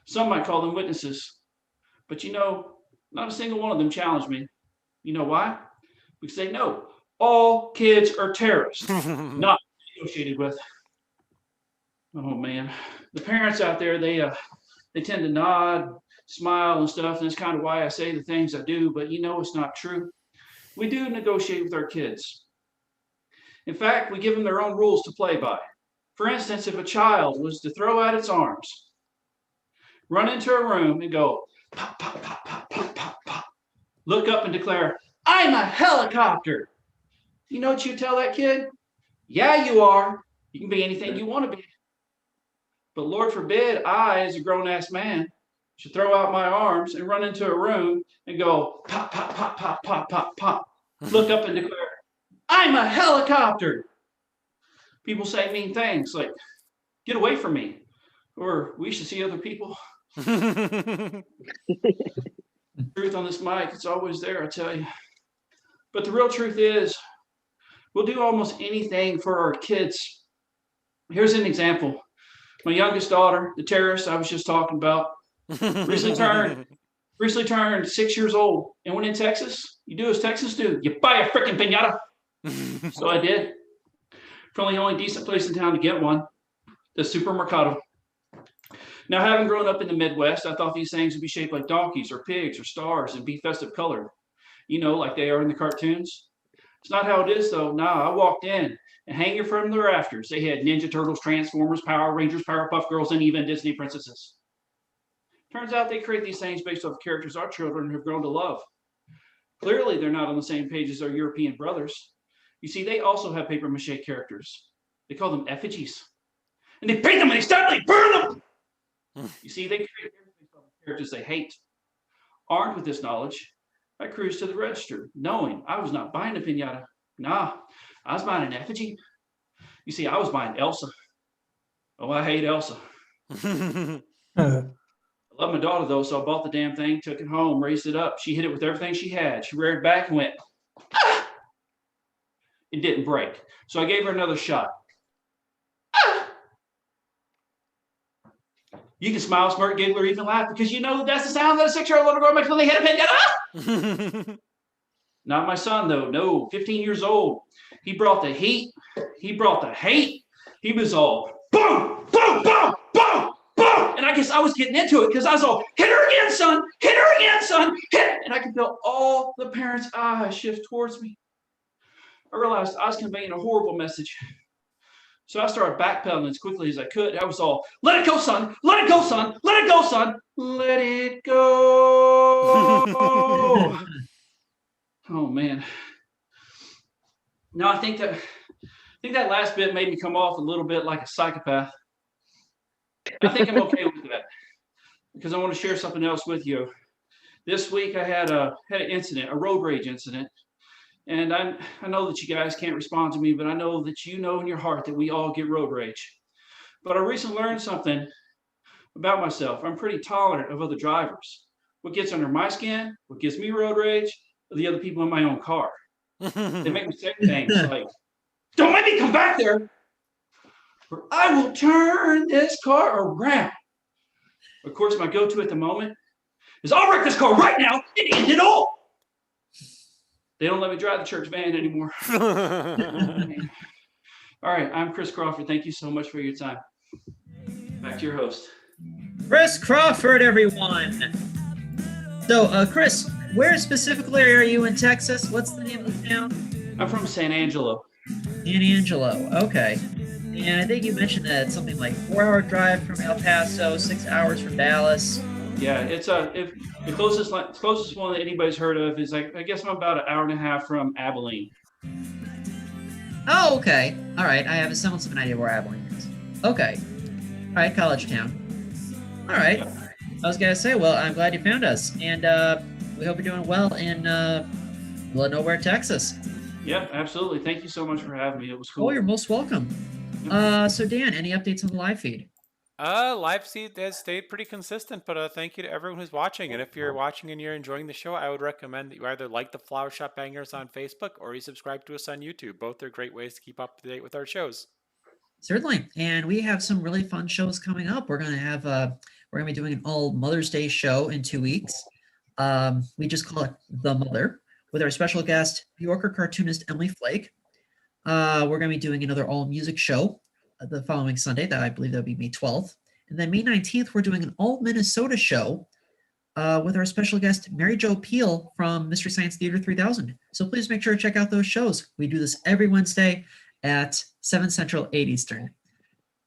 Some might call them witnesses. But you know, not a single one of them challenged me. You know why? Because they know all kids are terrorists, not negotiated with. Oh man, the parents out there, they tend to nod, smile and stuff, and that's kind of why I say the things I do, but you know it's not true. We do negotiate with our kids. In fact, we give them their own rules to play by. For instance, if a child was to throw out its arms, run into a room and go, pop, pop, pop, pop, pop, pop, pop, look up and declare, I'm a helicopter. You know what you tell that kid? Yeah, you are. You can be anything you want to be. But Lord forbid, I, as a grown-ass man, should throw out my arms and run into a room and go, pop, pop, pop, pop, pop, pop, pop. Look up and declare, I'm a helicopter. People say mean things like, get away from me. Or we should see other people. Truth on this mic, it's always there, I tell you. But the real truth is, we'll do almost anything for our kids. Here's an example. My youngest daughter, the terrorist I was just talking about, recently turned 6 years old. And when in Texas, you do as Texans do. You buy a freaking piñata. So I did. From the only decent place in town to get one, the supermercado. Now, having grown up in the Midwest, I thought these things would be shaped like donkeys or pigs or stars and be festive colored. You know, like they are in the cartoons. It's not how it is, though. Nah, I walked in and hanging from the rafters, they had Ninja Turtles, Transformers, Power Rangers, Powerpuff Girls, and even Disney princesses. Turns out they create these things based off characters our children have grown to love. Clearly, they're not on the same page as our European brothers. You see, they also have paper mache characters. They call them effigies. And they paint them and they steadily burn them. You see, they create characters they hate. Armed with this knowledge, I cruised to the register, knowing I was not buying a piñata. Nah, I was buying an effigy. You see, I was buying Elsa. Oh, I hate Elsa. I love my daughter, though, so I bought the damn thing, took it home, raised it up. She hit it with everything she had. She reared back and went, ah! It didn't break. So I gave her another shot. Ah! You can smile, smirk, giggle, or even laugh because you know that's the sound that a 6-year-old little girl makes when they hit a piñata. Not my son, though. No, 15 years old. He brought the heat. He brought the hate. He was all boom, boom, boom, boom, boom. And I guess I was getting into it because I was all, hit her again, son, hit her again, son, hit. And I could feel all the parents' eyes shift towards me. I realized I was conveying a horrible message. So I started backpedaling as quickly as I could. I was all, let it go, son, let it go, son, let it go, son, let it go. Oh man. No, I think that last bit made me come off a little bit like a psychopath. I think I'm okay with that because I want to share something else with you. This week I had an incident, a road rage incident. And I know that you guys can't respond to me, but I know that you know in your heart that we all get road rage. But I recently learned something about myself. I'm pretty tolerant of other drivers. What gets under my skin, what gives me road rage, are the other people in my own car. They make me say things like, don't make me come back there, or I will turn this car around. Of course, my go-to at the moment is, I'll wreck this car right now and end it all. They don't let me drive the church van anymore. All right, I'm Chris Crawford. Thank you so much for your time. Back to your host. Chris Crawford, everyone. So, Chris, where specifically are you in Texas? What's the name of the town? I'm from San Angelo. San Angelo, okay. And I think you mentioned that it's something like 4-hour drive from El Paso, 6 hours from Dallas. Yeah, it's if the closest one that anybody's heard of is like, I guess I'm about an hour and a half from Abilene. Oh, okay. All right. I have a semblance of an idea where Abilene is. Okay. All right, college town. All right. Yeah. I was gonna say, well, I'm glad you found us, and we hope you're doing well in Nowhere, Texas. Yeah, absolutely. Thank you so much for having me. It was cool. Oh, you're most welcome. Yep. So Dan, any updates on the live feed? Live feed has stayed pretty consistent, but thank you to everyone who's watching. And if you're watching and you're enjoying the show, I would recommend that you either like the Flower Shop Bangers on Facebook or you subscribe to us on YouTube. Both are great ways to keep up to date with our shows. Certainly, and we have some really fun shows coming up. We're gonna be doing an all Mother's Day show in 2 weeks. We just call it The Mother, with our special guest, New Yorker cartoonist Emily Flake. We're gonna be doing another all music show the following Sunday. That I believe that'll be May 12th, and then May 19th we're doing an all Minnesota show with our special guest Mary Jo Peel from Mystery Science Theater 3000. So please make sure to check out those shows. We do this every Wednesday at 7 Central, 8 Eastern.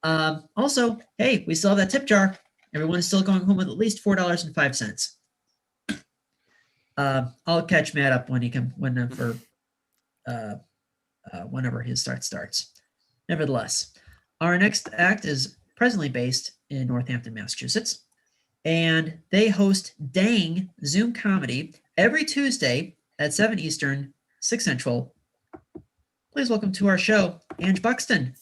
Also, hey, we still have that tip jar. Everyone is still going home with at least $4.05. I'll catch Matt up whenever his start starts. Nevertheless, our next act is presently based in Northampton, Massachusetts, and they host Dang Zoom Comedy every Tuesday at 7 Eastern, 6 Central. Please welcome to our show, Ange Buxton.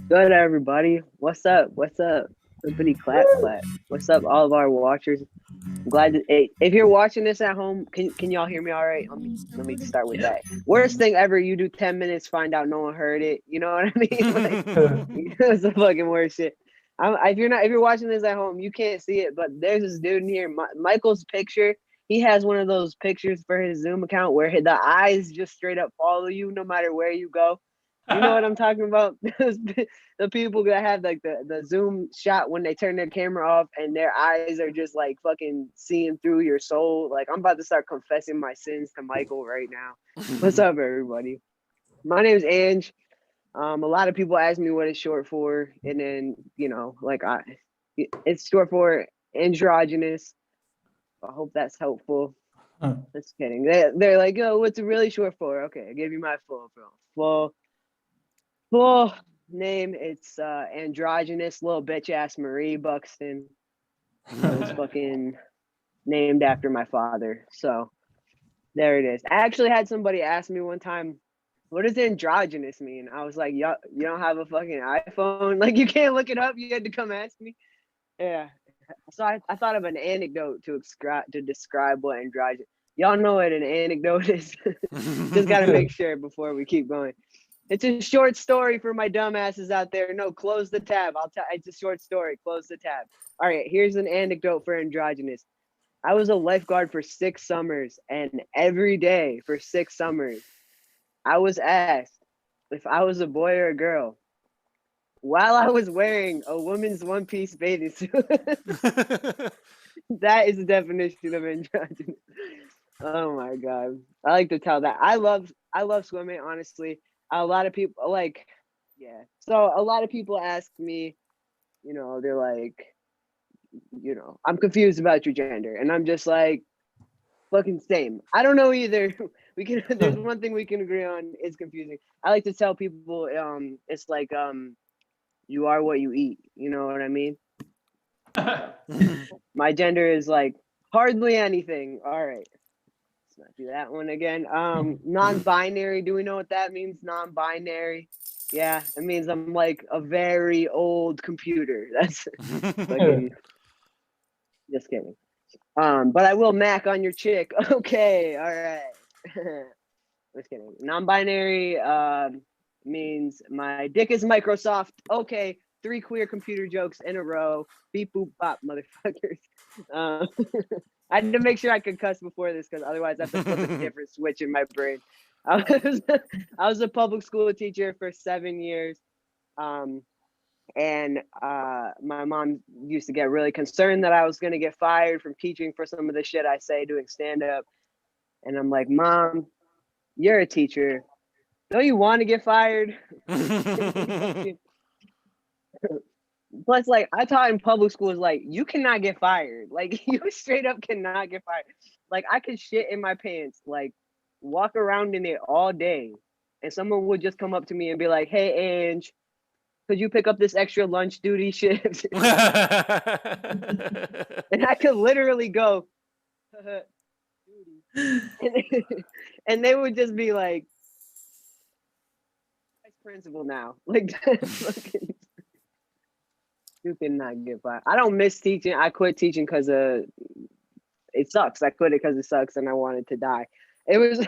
Good, everybody. What's up? What's up? Everybody clap, clap. What's up, all of our watchers? I'm glad that, hey, if you're watching this at home, can y'all hear me all right? Let me start with that. Worst thing ever, you do 10 minutes, find out no one heard it. You know what I mean? Like, it's the fucking worst shit. If you're watching this at home, you can't see it, but there's this dude in here, Michael's picture. He has one of those pictures for his Zoom account where the eyes just straight up follow you no matter where you go. You know what I'm talking about? The people that have like the Zoom shot when they turn their camera off and their eyes are just like fucking seeing through your soul. Like, I'm about to start confessing my sins to Michael right now. What's up, everybody? My name is Ange. A lot of people ask me what it's short for, and then it's short for androgynous. I hope that's helpful. Just kidding. They're like, yo, what's it really short for? Okay, I give you my full name. It's androgynous little bitch ass Marie Buxton. I was fucking named after my father. So there it is. I actually had somebody ask me one time, what does androgynous mean? I was like, you don't have a fucking iPhone? Like, you can't look it up? You had to come ask me? Yeah. So I thought of an anecdote to describe what androgynous. Y'all know what an anecdote is. Just got to make sure before we keep going. It's a short story for my dumbasses out there. No, close the tab. It's a short story. Close the tab. All right, here's an anecdote for androgynous. I was a lifeguard for 6 summers, and every day for 6 summers, I was asked if I was a boy or a girl. while I was wearing a woman's one-piece bathing suit. That is the definition of androgynous. Oh my god, I like to tell that. I love swimming. Honestly, a lot of people like, yeah. So a lot of people ask me, they're like, I'm confused about your gender, and I'm just like, fucking same. I don't know either. There's one thing we can agree on. It's confusing. I like to tell people, it's like, you are what you eat. You know what I mean? My gender is like hardly anything. All right. Let's not do that one again. Non-binary. Do we know what that means? Non-binary. Yeah, it means I'm like a very old computer. That's fucking just kidding. But I will mac on your chick. Okay, all right. Just kidding. Non-binary means my dick is Microsoft. Okay, 3 queer computer jokes in a row. Beep boop bop, motherfuckers. I had to make sure I could cuss before this because otherwise I have to flip a different switch in my brain. I was a public school teacher for 7 years. And my mom used to get really concerned that I was going to get fired from teaching for some of the shit I say doing stand-up. And I'm like, Mom, you're a teacher. Don't you want to get fired? Plus, like, I taught in public schools, like, you cannot get fired. Like, you straight up cannot get fired. Like, I could shit in my pants, like, walk around in it all day. And someone would just come up to me and be like, hey, Ange, could you pick up this extra lunch duty shift? And I could literally go, and they would just be like, vice principal now. Like, fucking, you cannot get fired. I don't miss teaching. I quit teaching because it sucks. I quit it because it sucks and I wanted to die. It was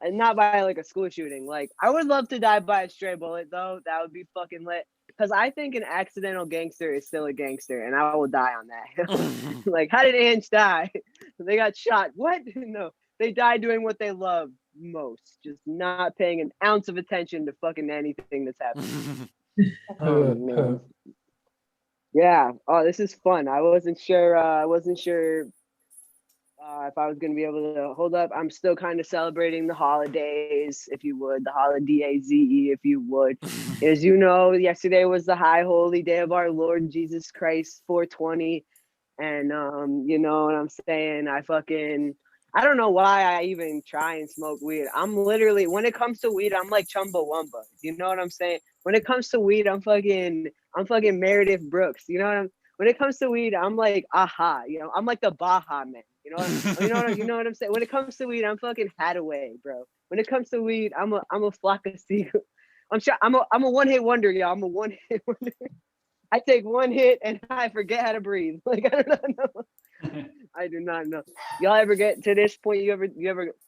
not by like a school shooting. Like, I would love to die by a stray bullet though. That would be fucking lit. Because I think an accidental gangster is still a gangster, and I will die on that. Like, how did Ange die? They got shot. What? No, they died doing what they love most, just not paying an ounce of attention to fucking anything that's happening. Oh man. Yeah. Oh, this is fun. I wasn't sure. If I was going to be able to hold up. I'm still kind of celebrating the holidays, if you would, the holidays, if you would. As you know, yesterday was the high holy day of our Lord Jesus Christ, 420. And you know what I'm saying? I don't know why I even try and smoke weed. I'm literally, when it comes to weed, I'm like Chumbawamba. You know what I'm saying? When it comes to weed, I'm fucking Meredith Brooks. You know when it comes to weed, I'm like Aha. You know, I'm like the Baja Man. You know what I'm saying? When it comes to weed, I'm fucking Hadaway, bro. When it comes to weed, I'm a flock of seagulls. I'm a one-hit wonder, y'all. I'm a one-hit wonder. I take one hit and I forget how to breathe. Like, I don't know. I do not know. Y'all ever get to this point? You ever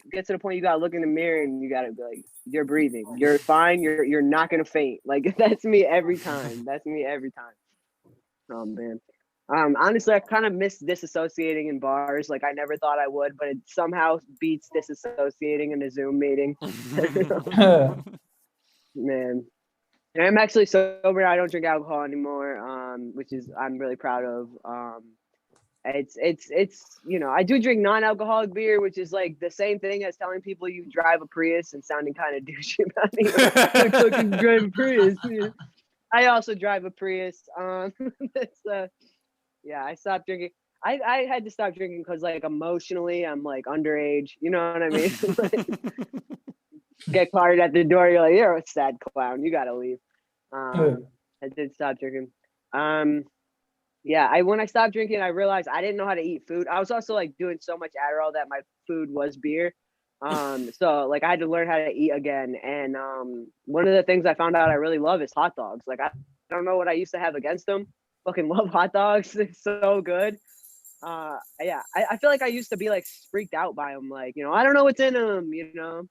get to the point you gotta look in the mirror and you gotta be like, you're breathing. You're fine. You're not gonna faint. Like, that's me every time. That's me every time. Oh man. Honestly, I kind of miss disassociating in bars. Like, I never thought I would, but it somehow beats disassociating in a Zoom meeting. Man. And I'm actually sober. I don't drink alcohol anymore, which is I'm really proud of. It's you know, I do drink non-alcoholic beer, which is like the same thing as telling people you drive a Prius and sounding kind of douchey about it. I fucking drive a Prius. I also drive a Prius. Yeah, I stopped drinking. I had to stop drinking because, like, emotionally, I'm like underage. You know what I mean? Get carded at the door. You're like, you're a sad clown. You gotta leave. I did stop drinking. Yeah, when I stopped drinking, I realized I didn't know how to eat food. I was also like doing so much Adderall that my food was beer. So like I had to learn how to eat again. And one of the things I found out I really love is hot dogs. Like, I don't know what I used to have against them. Fucking love hot dogs. They're so good. Yeah, I feel like I used to be like freaked out by them. Like, you know, I don't know what's in them, you know.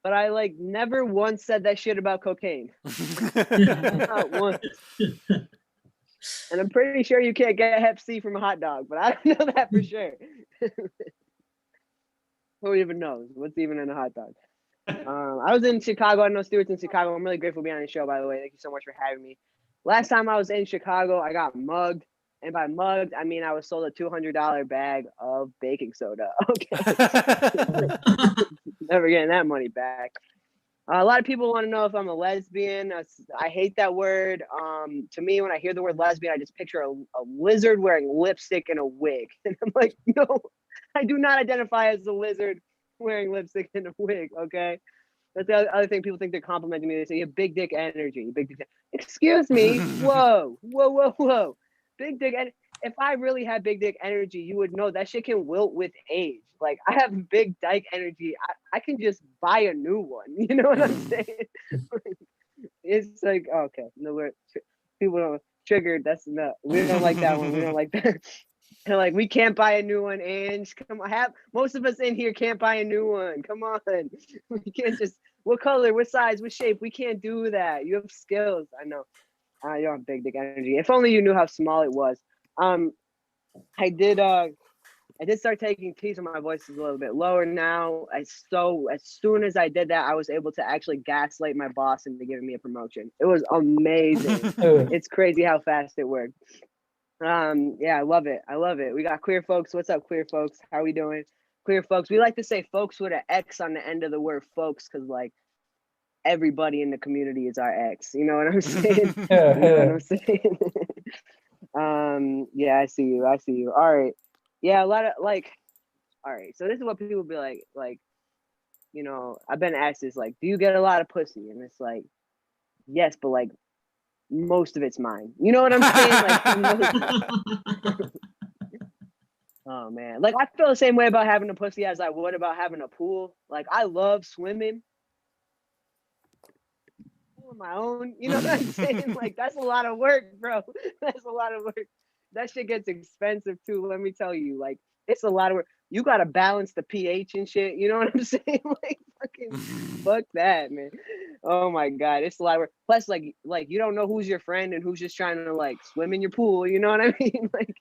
But I like never once said that shit about cocaine. Not once. And I'm pretty sure you can't get Hep C from a hot dog, but I don't know that for sure. Who even knows? What's even in a hot dog? I was in Chicago. I know Stuart's in Chicago. I'm really grateful to be on the show, by the way. Thank you so much for having me. Last time I was in Chicago, I got mugged. And by mugged, I mean I was sold a $200 bag of baking soda. Okay. Never getting that money back. A lot of people want to know if I'm a lesbian. I hate that word. To me, when I hear the word lesbian, I just picture a lizard wearing lipstick and a wig. And I'm like, no, I do not identify as a lizard wearing lipstick and a wig, okay? That's the other thing. People think they're complimenting me. They say, you have big dick energy. Big dick. Excuse me. Whoa. Big dick. And if I really had big dick energy, you would know that shit can wilt with age. Like, I have big dyke energy. I can just buy a new one. You know what I'm saying? It's like, okay, no, people don't triggered. That's enough. We don't like that one. We don't like that. They're like, we can't buy a new one, Ange. Come on, most of us in here can't buy a new one. Come on, we can't just. What color? What size? What shape? We can't do that. You have skills. I know. You don't have big dick energy. If only you knew how small it was. I did start taking tea, so my voice is a little bit lower now. So as soon as I did that, I was able to actually gaslight my boss into giving me a promotion. It was amazing. It's crazy how fast it worked. Yeah, I love it. We got queer folks. What's up, queer folks? How are we doing? Queer folks. We like to say folks with an X on the end of the word folks, because like everybody in the community is our ex. You know what I'm saying? You know what I'm saying? Yeah, I see you. All right. Yeah, a lot of like, all right. So this is what people be like, you know, I've been asked this, like, do you get a lot of pussy? And it's like, yes, but like most of it's mine. You know what I'm saying? Like, oh man. Like, I feel the same way about having a pussy as I would about having a pool. Like, I love swimming on my own. You know what I'm saying? Like, that's a lot of work, bro. That's a lot of work. That shit gets expensive too, let me tell you. Like, it's a lot of work. You gotta balance the pH and shit. You know what I'm saying? Like, fucking fuck that, man. Oh my god, it's a lot of work. Plus, like you don't know who's your friend and who's just trying to like swim in your pool. You know what I mean? Like,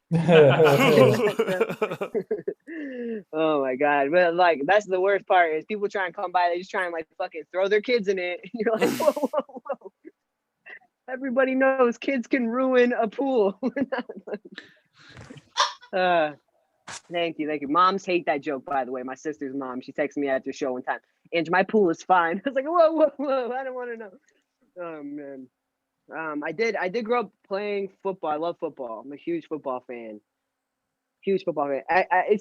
oh my god. But like, that's the worst part is people try and come by. They just try and like fucking throw their kids in it. You're like, whoa. Everybody knows kids can ruin a pool. Thank you. Moms hate that joke, by the way. My sister's mom, she texted me after the show one time. Ange, my pool is fine. I was like, whoa. I don't want to know. Oh man. I did grow up playing football. I love football. I'm a huge football fan. It's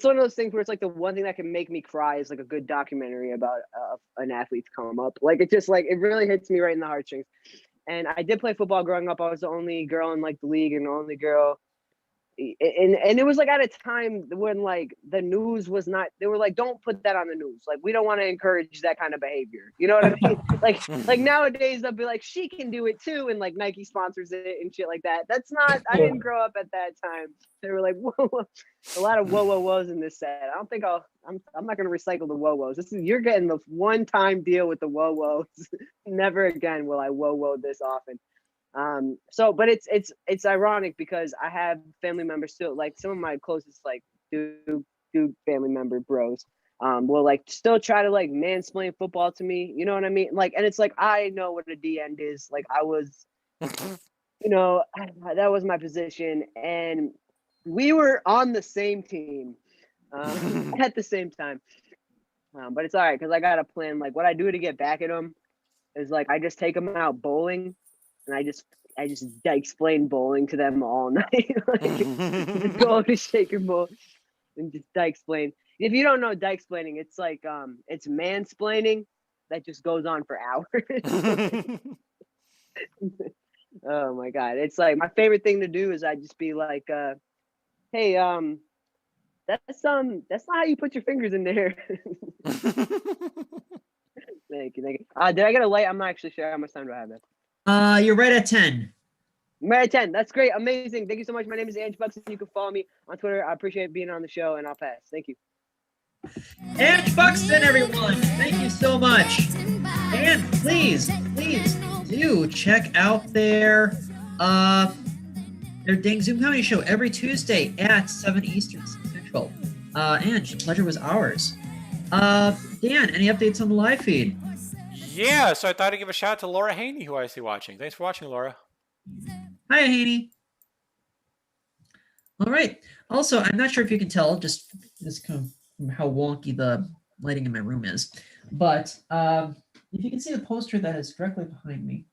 one of those things where it's like the one thing that can make me cry is like a good documentary about an athlete's come up. Like, it just like, it really hits me right in the heartstrings. And I did play football growing up. I was the only girl in like the league and the only girl. And it was like at a time when like the news was not, they were like, don't put that on the news. Like, we don't want to encourage that kind of behavior. You know what I mean? like nowadays they'll be like, she can do it too. And like Nike sponsors it and shit like that. That's not, I didn't grow up at that time. They were like, whoa. A lot of whoa in this set. I don't think I'm not going to recycle the whoa. You're getting the one-time deal with the whoa. Never again will I whoa this often. But it's ironic because I have family members still, like some of my closest like dude family member bros will like still try to like mansplain football to me, you know what I mean? Like, and it's like, I know what a D end is. Like, I was, you know, that was my position, and we were on the same team at the same time, but it's all right because I got a plan. Like, what I do to get back at them is like I just take them out bowling. And I just explain bowling to them all night. Like, just go to shake and bowl and just explain. If you don't know explaining, it's like it's mansplaining that just goes on for hours. Oh my god. It's like my favorite thing to do is I just be like, hey, that's not how you put your fingers in there. Thank you. Did I get a light? I'm not actually sure how much time do I have left. You're right at 10. I'm right at 10. That's great. Amazing. Thank you so much. My name is Ange Buxton. You can follow me on Twitter. I appreciate being on the show, and I'll pass. Thank you. Ange Buxton, everyone. Thank you so much. And please do check out their dang Zoom comedy show every Tuesday at 7 Eastern Central. Ange, the pleasure was ours. Dan, any updates on the live feed? Yeah, so I thought I'd give a shout out to Laura Haney, who I see watching. Thanks for watching, Laura. Hi, Haney. All right. Also, I'm not sure if you can tell just kind of how wonky the lighting in my room is, but if you can see the poster that is directly behind me,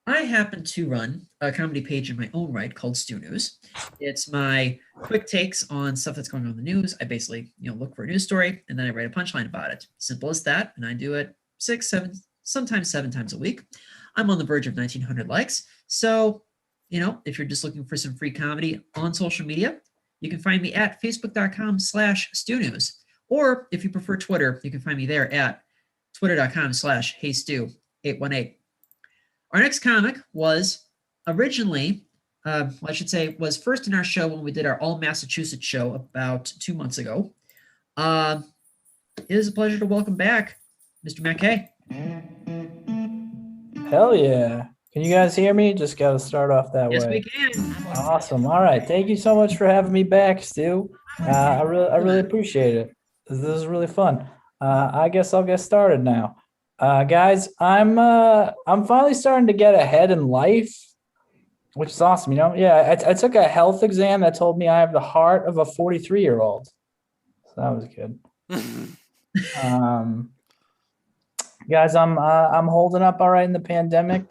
I happen to run a comedy page in my own right called Stu News. It's my quick takes on stuff that's going on in the news. I basically, look for a news story and then I write a punchline about it. Simple as that. And I do it 6, 7, sometimes 7 times a week. I'm on the verge of 1,900 likes. So, if you're just looking for some free comedy on social media, you can find me at facebook.com/StuNews. Or if you prefer Twitter, you can find me there at twitter.com/HeyStu818. Our next comic was originally, was first in our show when we did our All Massachusetts show about 2 months ago. It is a pleasure to welcome back Mr. Matt Kaye. Hell yeah. Can you guys hear me? Just got to start off that Yes, way. we can. Awesome. All right. Thank you so much for having me back, Stu. I really appreciate it. This is really fun. I guess I'll get started now. Guys, I'm finally starting to get ahead in life, which is awesome. Yeah, I took a health exam that told me I have the heart of a 43-year-old. So that was good. Guys, I'm holding up all right in the pandemic.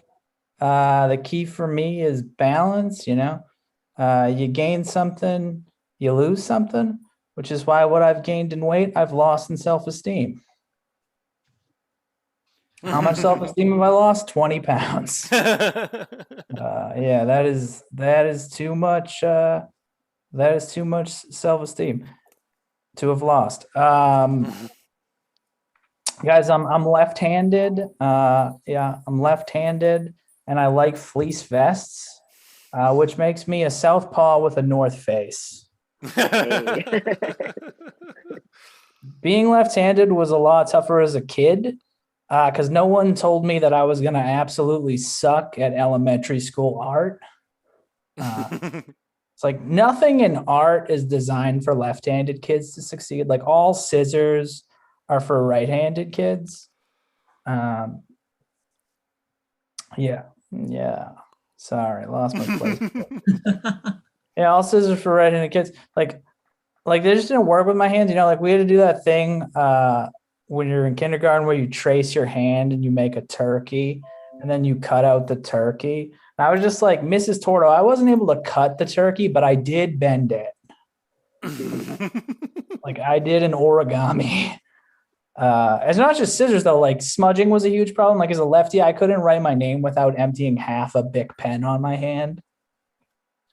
The key for me is balance. You gain something, you lose something, which is why what I've gained in weight, I've lost in self-esteem. How much self-esteem have I lost? 20 pounds. Yeah, that is too much. That is too much self-esteem to have lost. Guys, I'm left-handed. Yeah, I'm left-handed, and I like fleece vests, which makes me a southpaw with a north face. Being left-handed was a lot tougher as a kid. Because no one told me that I was going to absolutely suck at elementary school art. It's like nothing in art is designed for left-handed kids to succeed. Like all scissors are for right-handed kids. Yeah. Sorry, lost my place. Yeah, all scissors for right-handed kids. Like they just didn't work with my hands. Like we had to do that thing when you're in kindergarten where you trace your hand and you make a turkey and then you cut out the turkey. And I was just like, Mrs. Torto, I wasn't able to cut the turkey, but I did bend it. Like I did an origami. It's not just scissors though. Like smudging was a huge problem. Like as a lefty, I couldn't write my name without emptying half a Bic pen on my hand.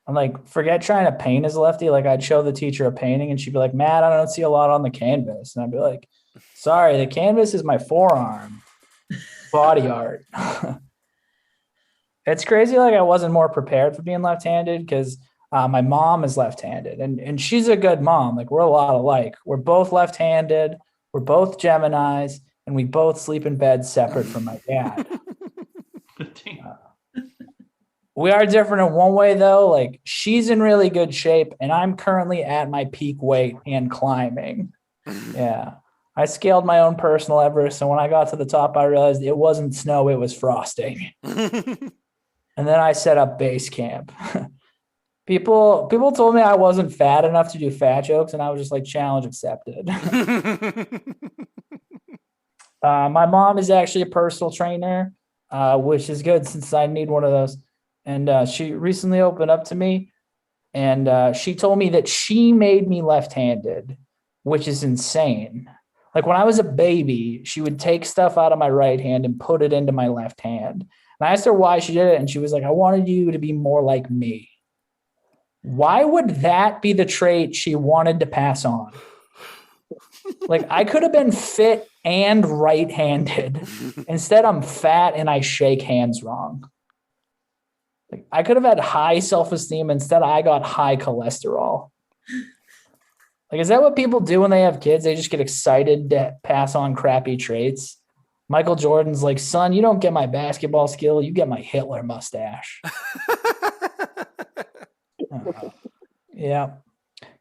I'm like, forget trying to paint as a lefty. Like I'd show the teacher a painting and she'd be like, Matt, I don't see a lot on the canvas. And I'd be like, sorry, the canvas is my forearm. Body art. It's crazy. Like I wasn't more prepared for being left-handed because my mom is left-handed and she's a good mom. Like we're a lot alike. We're both left-handed. We're both Geminis and we both sleep in bed separate from my dad. We are different in one way though. Like she's in really good shape and I'm currently at my peak weight and climbing. Yeah. I scaled my own personal Everest, and when I got to the top, I realized it wasn't snow, it was frosting. And then I set up base camp. People told me I wasn't fat enough to do fat jokes, and I was just like, challenge accepted. My mom is actually a personal trainer, which is good since I need one of those. And she recently opened up to me, and she told me that she made me left-handed, which is insane. Like when I was a baby, she would take stuff out of my right hand and put it into my left hand. And I asked her why she did it. And she was like, I wanted you to be more like me. Why would that be the trait she wanted to pass on? Like I could have been fit and right-handed. Instead, I'm fat and I shake hands wrong. Like I could have had high self-esteem. Instead, I got high cholesterol. Like, is that what people do when they have kids? They just get excited to pass on crappy traits. Michael Jordan's like, son, you don't get my basketball skill. You get my Hitler mustache. Yeah.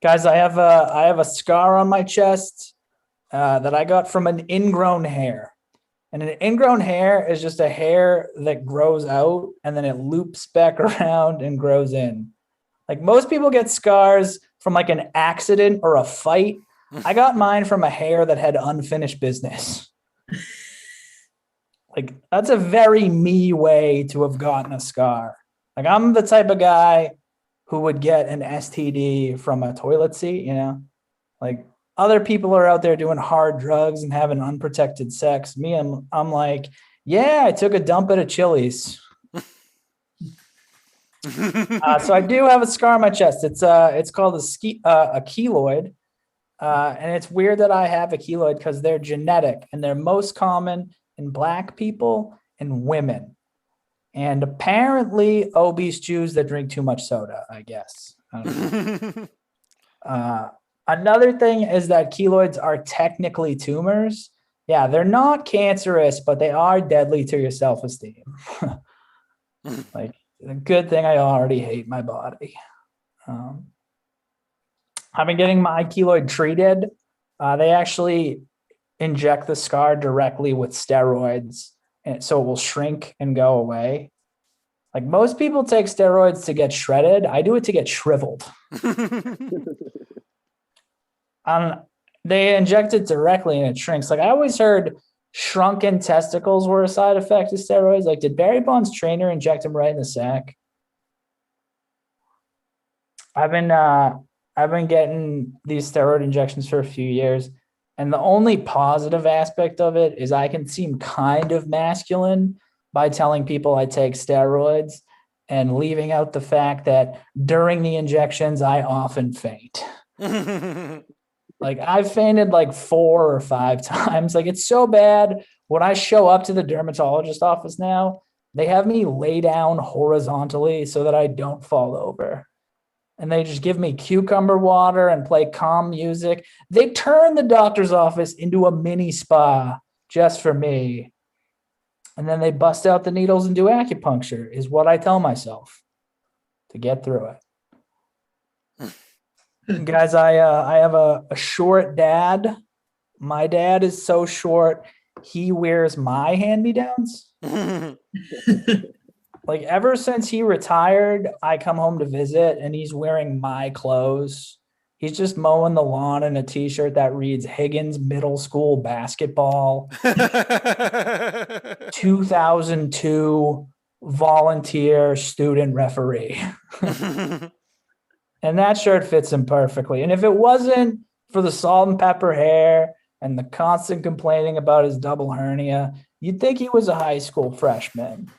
Guys, I have a scar on my chest that I got from an ingrown hair. And an ingrown hair is just a hair that grows out and then it loops back around and grows in. Like most people get scars from like an accident or a fight. I got mine from a hair that had unfinished business. Like that's a very me way to have gotten a scar. Like I'm the type of guy who would get an STD from a toilet seat, you know? Like other people are out there doing hard drugs and having unprotected sex. Me, I'm like, yeah, I took a dump at a Chili's. So I do have a scar on my chest. It's called a keloid. And it's weird that I have a keloid because they're genetic and they're most common in Black people and women. And apparently obese Jews that drink too much soda, I guess. I don't know. Another thing is that keloids are technically tumors. Yeah, they're not cancerous, but they are deadly to your self-esteem. Like, a good thing I already hate my body. I've been getting my keloid treated. They actually inject the scar directly with steroids, and so it will shrink and go away. Like most people take steroids to get shredded. I do it to get shriveled. They inject it directly and it shrinks. Like I always heard shrunken testicles were a side effect of steroids. Like did Barry Bonds' trainer inject him right in the sack? I've been getting these steroid injections for a few years. And the only positive aspect of it is I can seem kind of masculine by telling people I take steroids and leaving out the fact that during the injections, I often faint. Like I've fainted like 4 or 5 times. Like it's so bad. When I show up to the dermatologist office now, they have me lay down horizontally so that I don't fall over. And they just give me cucumber water and play calm music. They turn the doctor's office into a mini spa just for me. And then they bust out the needles and do acupuncture is what I tell myself to get through it. Guys, I have a short dad. My dad is so short, he wears my hand-me-downs. Like ever since he retired, I come home to visit and he's wearing my clothes. He's just mowing the lawn in a t-shirt that reads Higgins Middle School Basketball 2002 volunteer student referee. And that shirt fits him perfectly. And if it wasn't for the salt and pepper hair and the constant complaining about his double hernia, you'd think he was a high school freshman.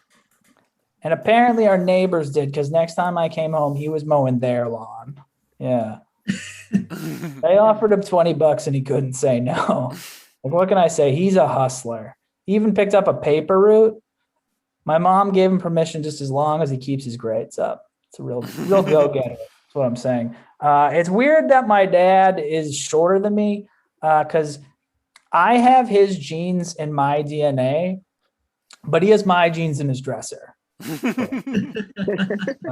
And apparently our neighbors did, because next time I came home, he was mowing their lawn. Yeah. They offered him $20 and he couldn't say no. Like, what can I say? He's a hustler. He even picked up a paper route. My mom gave him permission just as long as he keeps his grades up. It's a real go-getter. That's what I'm saying. It's weird that my dad is shorter than me because I have his genes in my DNA, but he has my genes in his dresser.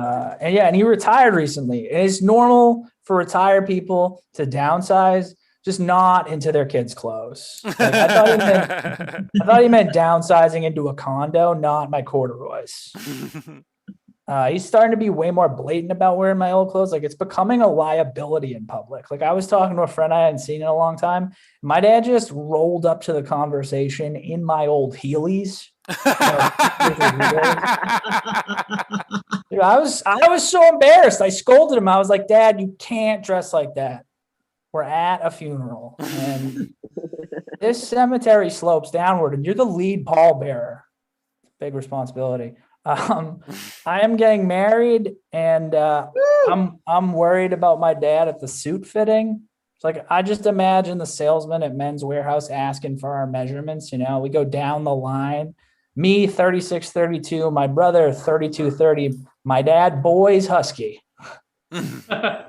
And he retired recently. And it's normal for retired people to downsize, just not into their kids' clothes. Like, I thought he meant downsizing into a condo, not my corduroys. He's starting to be way more blatant about wearing my old clothes. Like it's becoming a liability in public. Like I was talking to a friend I hadn't seen in a long time. My dad just rolled up to the conversation in my old Heelys. Dude, I was so embarrassed. I scolded him. I was like, Dad, you can't dress like that. We're at a funeral. And this cemetery slopes downward and you're the lead pallbearer. Big responsibility. I am getting married and I'm worried about my dad at the suit fitting. It's like I just imagine the salesman at Men's Warehouse asking for our measurements. You know, we go down the line. Me 36-32, my brother 32-30, my dad boys husky. A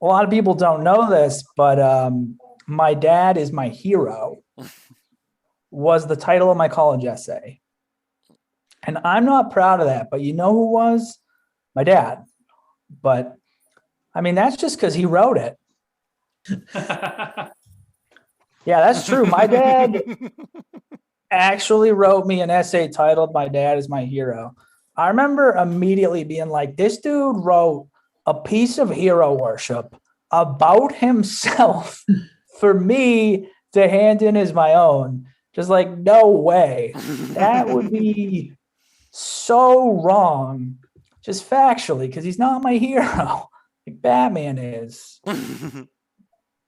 lot of people don't know this, but my dad is my hero. Was the title of my college essay. And I'm not proud of that, but you know who was? My dad. But I mean, that's just because he wrote it. Yeah, Yeah, that's true. My dad actually wrote me an essay titled "My Dad is My Hero." I remember immediately being like, this dude wrote a piece of hero worship about himself for me to hand in as my own. Just like, no way. That would be so wrong, just factually, because he's not my hero. Like Batman is.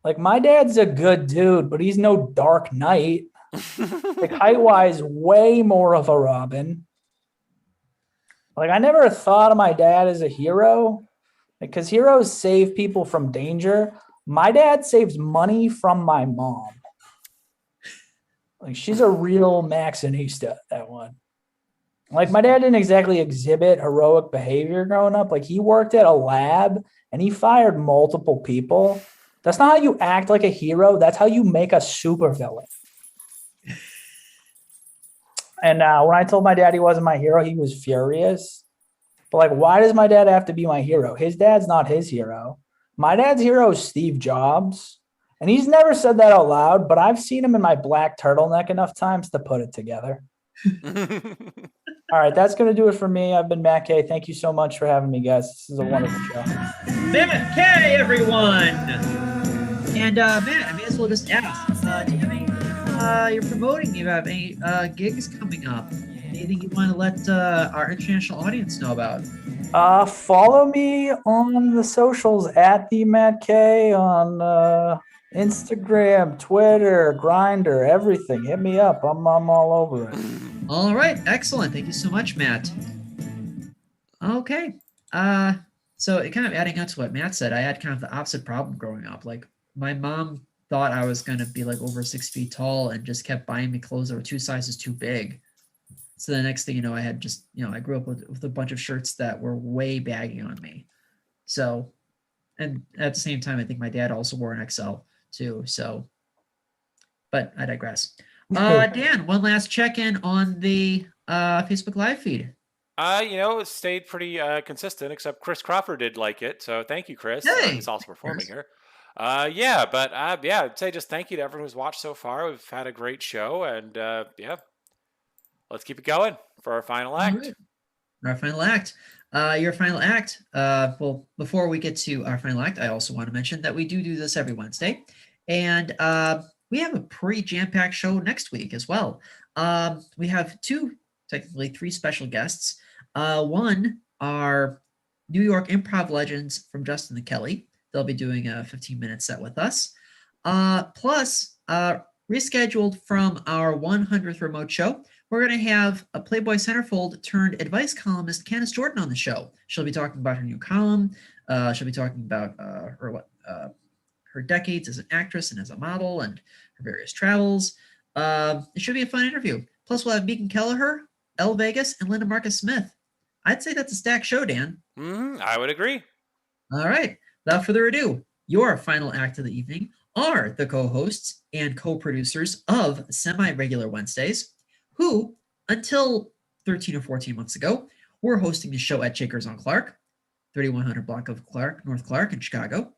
Like, my dad's a good dude, but he's no Dark Knight. Like, height-wise, way more of a Robin. Like, I never thought of my dad as a hero, because heroes save people from danger. My dad saves money from my mom. Like, she's a real Maxinista, that one. Like, my dad didn't exactly exhibit heroic behavior growing up. Like, he worked at a lab and he fired multiple people. That's not how you act like a hero. That's how you make a supervillain. And when I told my dad he wasn't my hero, he was furious. But like, why does my dad have to be my hero? His dad's not his hero. My dad's hero is Steve Jobs. And he's never said that out loud, but I've seen him in my black turtleneck enough times to put it together. All right, that's going to do it for me. I've been Matt Kaye. Thank you so much for having me, guys. This is a wonderful show. Matt Kaye, everyone. And Matt, I may as well just ask, do you have any, you're promoting, you have any gigs coming up? Anything you want to let our international audience know about? Follow me on the socials at the Matt Kaye on Instagram, Twitter, Grindr, everything. Hit me up. I'm all over it. All right, excellent. Thank you so much, Matt. Okay. So kind of adding on to what Matt said, I had kind of the opposite problem growing up. Like, my mom thought I was going to be like over 6 feet tall and just kept buying me clothes that were 2 sizes too big. So the next thing you know, I had just, I grew up with a bunch of shirts that were way baggy on me. So, and at the same time, I think my dad also wore an XL too. So, but I digress. Dan, one last check-in on the Facebook Live feed. It stayed pretty consistent, except Chris Crawford did like it. So thank you, Chris. Hey, he's also performing here. I'd say just thank you to everyone who's watched so far. We've had a great show, and let's keep it going for our final act. Right. Our final act. Your final act. Well, before we get to our final act, I also want to mention that we do this every Wednesday, and we have a pretty jam-packed show next week as well. We have technically three special guests. One are New York improv legends from Justin and Kelly. They'll be doing a 15-minute set with us. Plus, rescheduled from our 100th remote show, we're going to have a Playboy centerfold turned advice columnist, Candace Jordan, on the show. She'll be talking about her new column. She'll be talking about her decades as an actress and as a model and her various travels. It should be a fun interview. Plus, we'll have Megan Kelleher, Elle Vegas, and Linda Marcus Smith. I'd say that's a stacked show, Dan. I would agree. All right. Without further ado, your final act of the evening are the co-hosts and co-producers of Semi-Regular Wednesdays, who, until 13 or 14 months ago, were hosting the show at Shakers on Clark, 3100 block of North Clark in Chicago.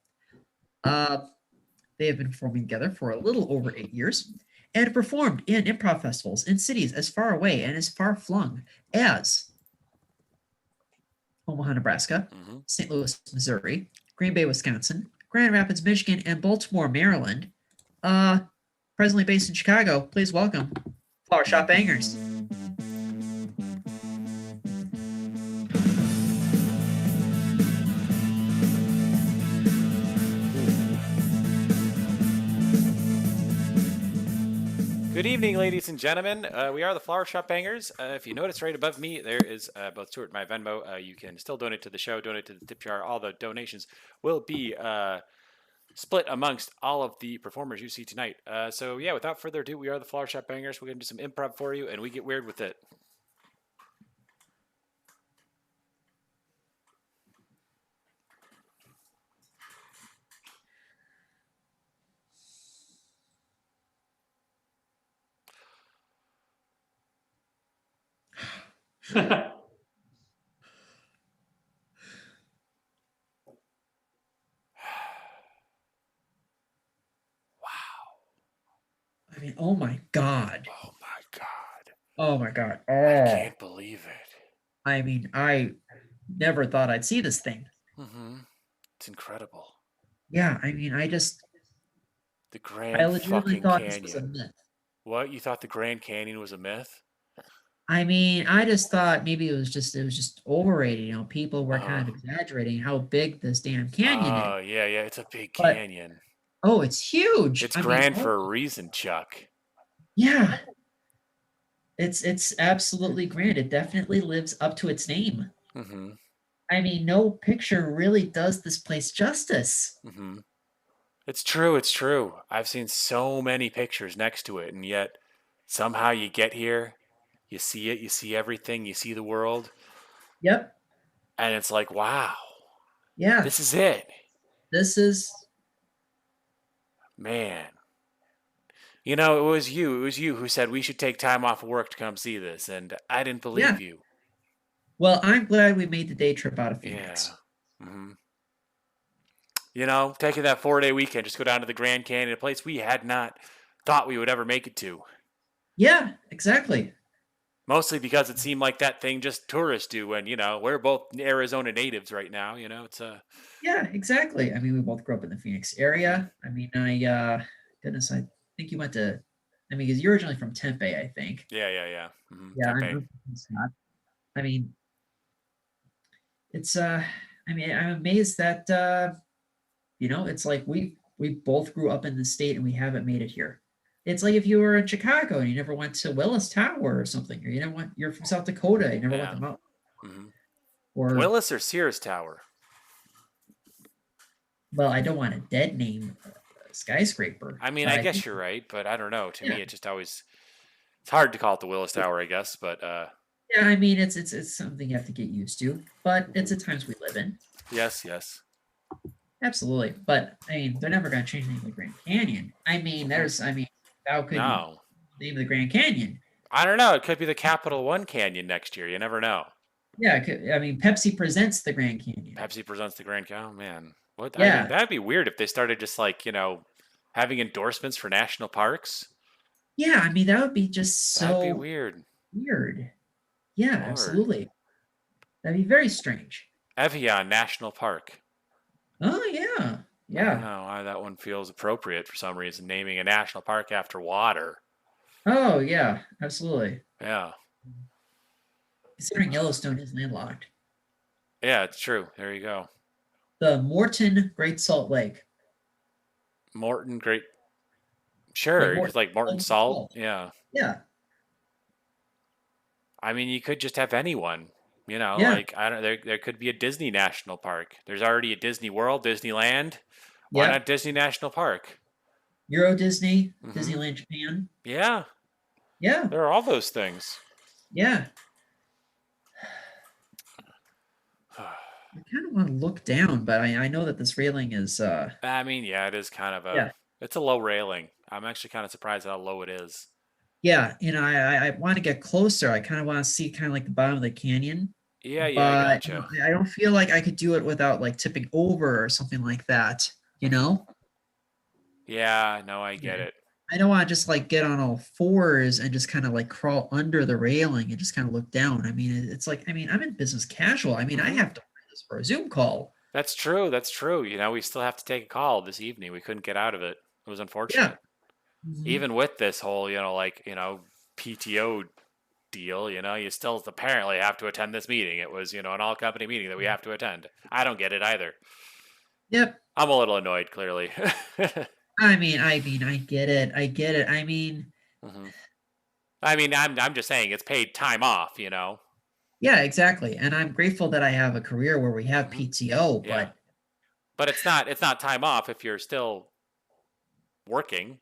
They have been performing together for a little over 8 years and performed in improv festivals in cities as far away and as far-flung as Omaha, Nebraska, St. Louis, Missouri, Green Bay, Wisconsin, Grand Rapids, Michigan, and Baltimore, Maryland. Presently based in Chicago, please welcome Flower Shop Bangers. Good evening, ladies and gentlemen. We are the Flower Shop Bangers. If you notice right above me, there is both Stuart and my Venmo. You can still donate to the show, donate to the tip jar. All the donations will be split amongst all of the performers you see tonight. Without further ado, we are the Flower Shop Bangers. We're going to do some improv for you, and we get weird with it. mean, oh my God. Oh my God. Oh my God. I Oh, can't believe it. I mean, I never thought I'd see this thing. It's incredible. Yeah, I mean, The I Grand legitimately fucking thought this was a Canyon. myth. What? You thought the Grand Canyon was a myth? I mean, I just thought maybe it was just overrated. You know, people were kind Uh-huh. of exaggerating how big this damn canyon is. Oh, yeah, yeah. It's a big But canyon. oh, it's huge. It's I mean, grand oh, for a reason, Chuck. yeah, it's absolutely grand. It definitely lives up to its name. Mm-hmm. I mean, no picture really does this place justice. Mm-hmm. It's true. It's true. I've seen so many pictures next to it, and yet somehow you get here, you see it, you see everything, you see the world, Yep. and it's like, wow, Yeah. this is it. This is Man. You know, it was you who said we should take time off of work to come see this, and I didn't believe you. well, I'm glad we made the day trip out of Phoenix. Yeah. Mm-hmm. You know, taking that 4-day weekend, just go down to the Grand Canyon, a place we had not thought we would ever make it to. Yeah, exactly. Mostly because it seemed like that thing just tourists do, and you know, we're both Arizona natives right now. You know, it's Yeah, exactly. I mean, we both grew up in the Phoenix area. I mean, goodness, I think you went to, I mean, because you're originally from Tempe, I think. yeah. Mm-hmm. Yeah, Tempe. I'm from Scott. I mean, it's, I mean, I'm amazed that, you know, it's like we both grew up in the state and we haven't made it here. It's like if you were in Chicago and you never went to Willis Tower or something, or you never went, you're from South Dakota, you never went to Mount, Mm-hmm. or Willis or Sears Tower? well, I don't want a dead name skyscraper. I mean, but I guess think- you're right, but I don't know. To Yeah. me, it just always it's hard to call it the Willis Tower, I guess. But Yeah, I mean, it's something you have to get used to, but it's the times we live in. yes. Absolutely, but I mean, they're never going to change the name of the Grand Canyon. I mean, how could No, you name of the Grand Canyon? I don't know. It could be the Capital One Canyon next year. You never know. Yeah, I mean, Pepsi presents the Grand Canyon. Pepsi presents the Grand Canyon. Oh, man, what? Yeah. I mean, that'd be weird if they started just like having endorsements for national parks. Yeah, I mean, that would be just That'd so be weird. weird. Yeah, Lord. absolutely. That'd be very strange. Evian National Park. Oh yeah, I don't yeah. know why that one feels appropriate for some reason. Naming a national park after water. Oh yeah, absolutely. Yeah. Considering Yellowstone is landlocked. Yeah, it's true. There you go. The Morton Great Salt Lake. Morton Great. Sure, Morton- it's like Morton Salt. Yeah. Yeah, I mean, you could just have anyone. Yeah. Like I don't. There could be a Disney National Park. There's already a Disney World, Disneyland. Why Yeah. not Disney National Park? Euro Disney, Mhm. Disneyland Japan. Yeah, Yeah, there are all those things. yeah. I kind of want to look down, but I know that this railing is I mean, yeah, it is kind of a. Yeah. It's a low railing. I'm actually kind of surprised at how low it is. yeah, you know, I want to get closer. I kind of want to see kind of like the bottom of the canyon. Yeah, I But gotcha. I don't feel like I could do it without like tipping over or something like that, you know? Yeah, no, I get Yeah. it. I don't want to just like get on all fours and just kind of like crawl under the railing and just kind of look down. I mean, it's like, I mean, I'm in business casual. I mean, I Mhm. have to do this for a Zoom call. That's true. That's true. We still have to take a call this evening. We couldn't get out of it. It was unfortunate. Mhm. Even with this whole, PTO deal, you still apparently have to attend this meeting. It was, an all company meeting that we have to attend. I don't get it either. Yep. I'm a little annoyed, clearly. I mean, I get it. I get it. I mean, Mhm. I mean, I'm just saying it's paid time off, yeah, exactly. And I'm grateful that I have a career where we have Mhm. PTO, Yeah. but But it's not time off if you're still working.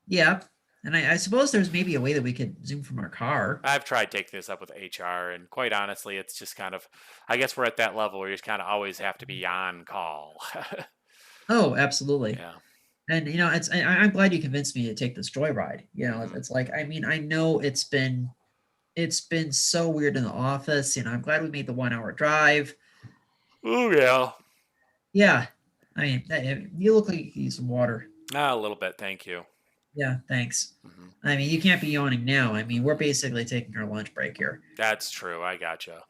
yeah. And I suppose there's maybe a way that we could Zoom from our car. I've tried taking this up with HR, and quite honestly, it's just kind of, I guess we're at that level where you just kind of always have to be on call. Oh, absolutely. Yeah. And I'm glad you convinced me to take this joyride. Mhm. It's like, I mean, I know it's been so weird in the office. I'm glad we made the 1 hour drive. Oh, yeah. Yeah. I mean, you look like you need some water. A little bit, thank you. Yeah, thanks. Mhm. I mean, you can't be yawning now. I mean, we're basically taking our lunch break here. That's true. I gotcha.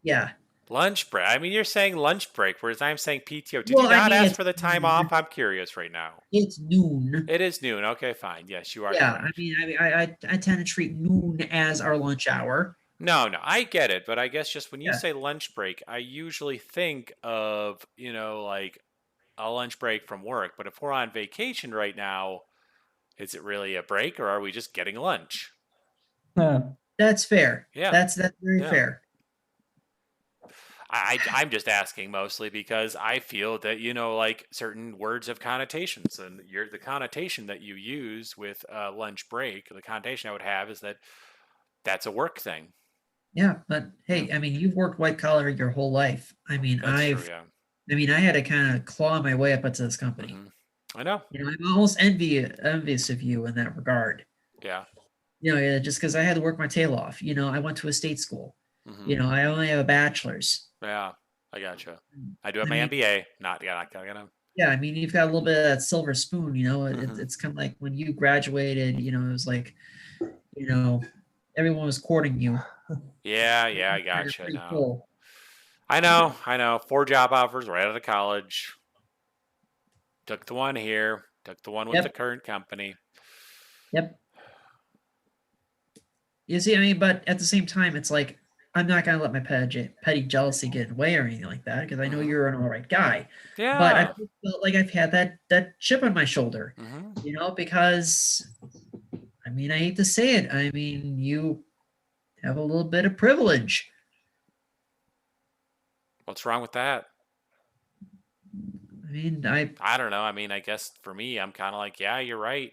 Yeah. Lunch break. I mean, you're saying lunch break, whereas I'm saying PTO. Did Well, you I not mean, ask it's for the time noon. off? I'm curious right now. It's noon. It is noon. Okay, fine. Yes, you are Yeah, correct. I tend to treat noon as our lunch hour. No, I get it, but I guess just when you Yeah. say lunch break, I usually think of, like a lunch break from work. But if we're on vacation right now, is it really a break or are we just getting lunch? That's fair. Yeah. That's very Yeah. fair. I'm just asking mostly because I feel that, like certain words have connotations, and the connotation that you use with lunch break, the connotation I would have is that that's a work thing. Yeah, but hey, I mean, you've worked white collar your whole life. I mean, That's true, yeah. I mean, I had to kind of claw my way up into this company. I know. I'm almost envious of you in that regard. Yeah. Just because I had to work my tail off. I went to a state school. Mhm. I only have a bachelor's. Yeah, I gotcha. I do have I my mean- MBA. Not gonna. Yeah, I mean, you've got a little bit of that silver spoon. Mhm. It's kind of like when you graduated. It was like, everyone was courting you. Yeah, I You're gotcha. pretty No. cool. I know. 4 job offers right out of college. Took the one here. Took the one with Yep. the current company. Yep. You see, I mean, but at the same time, it's like I'm not gonna let my petty jealousy get in the way or anything like that because I know you're an all right guy. Yeah. But I felt like I've had that chip on my shoulder, Mhm. because I mean, I hate to say it. I mean, you have a little bit of privilege. What's wrong with that? I mean, I don't know. I mean, I guess for me, I'm kind of like, yeah, you're right.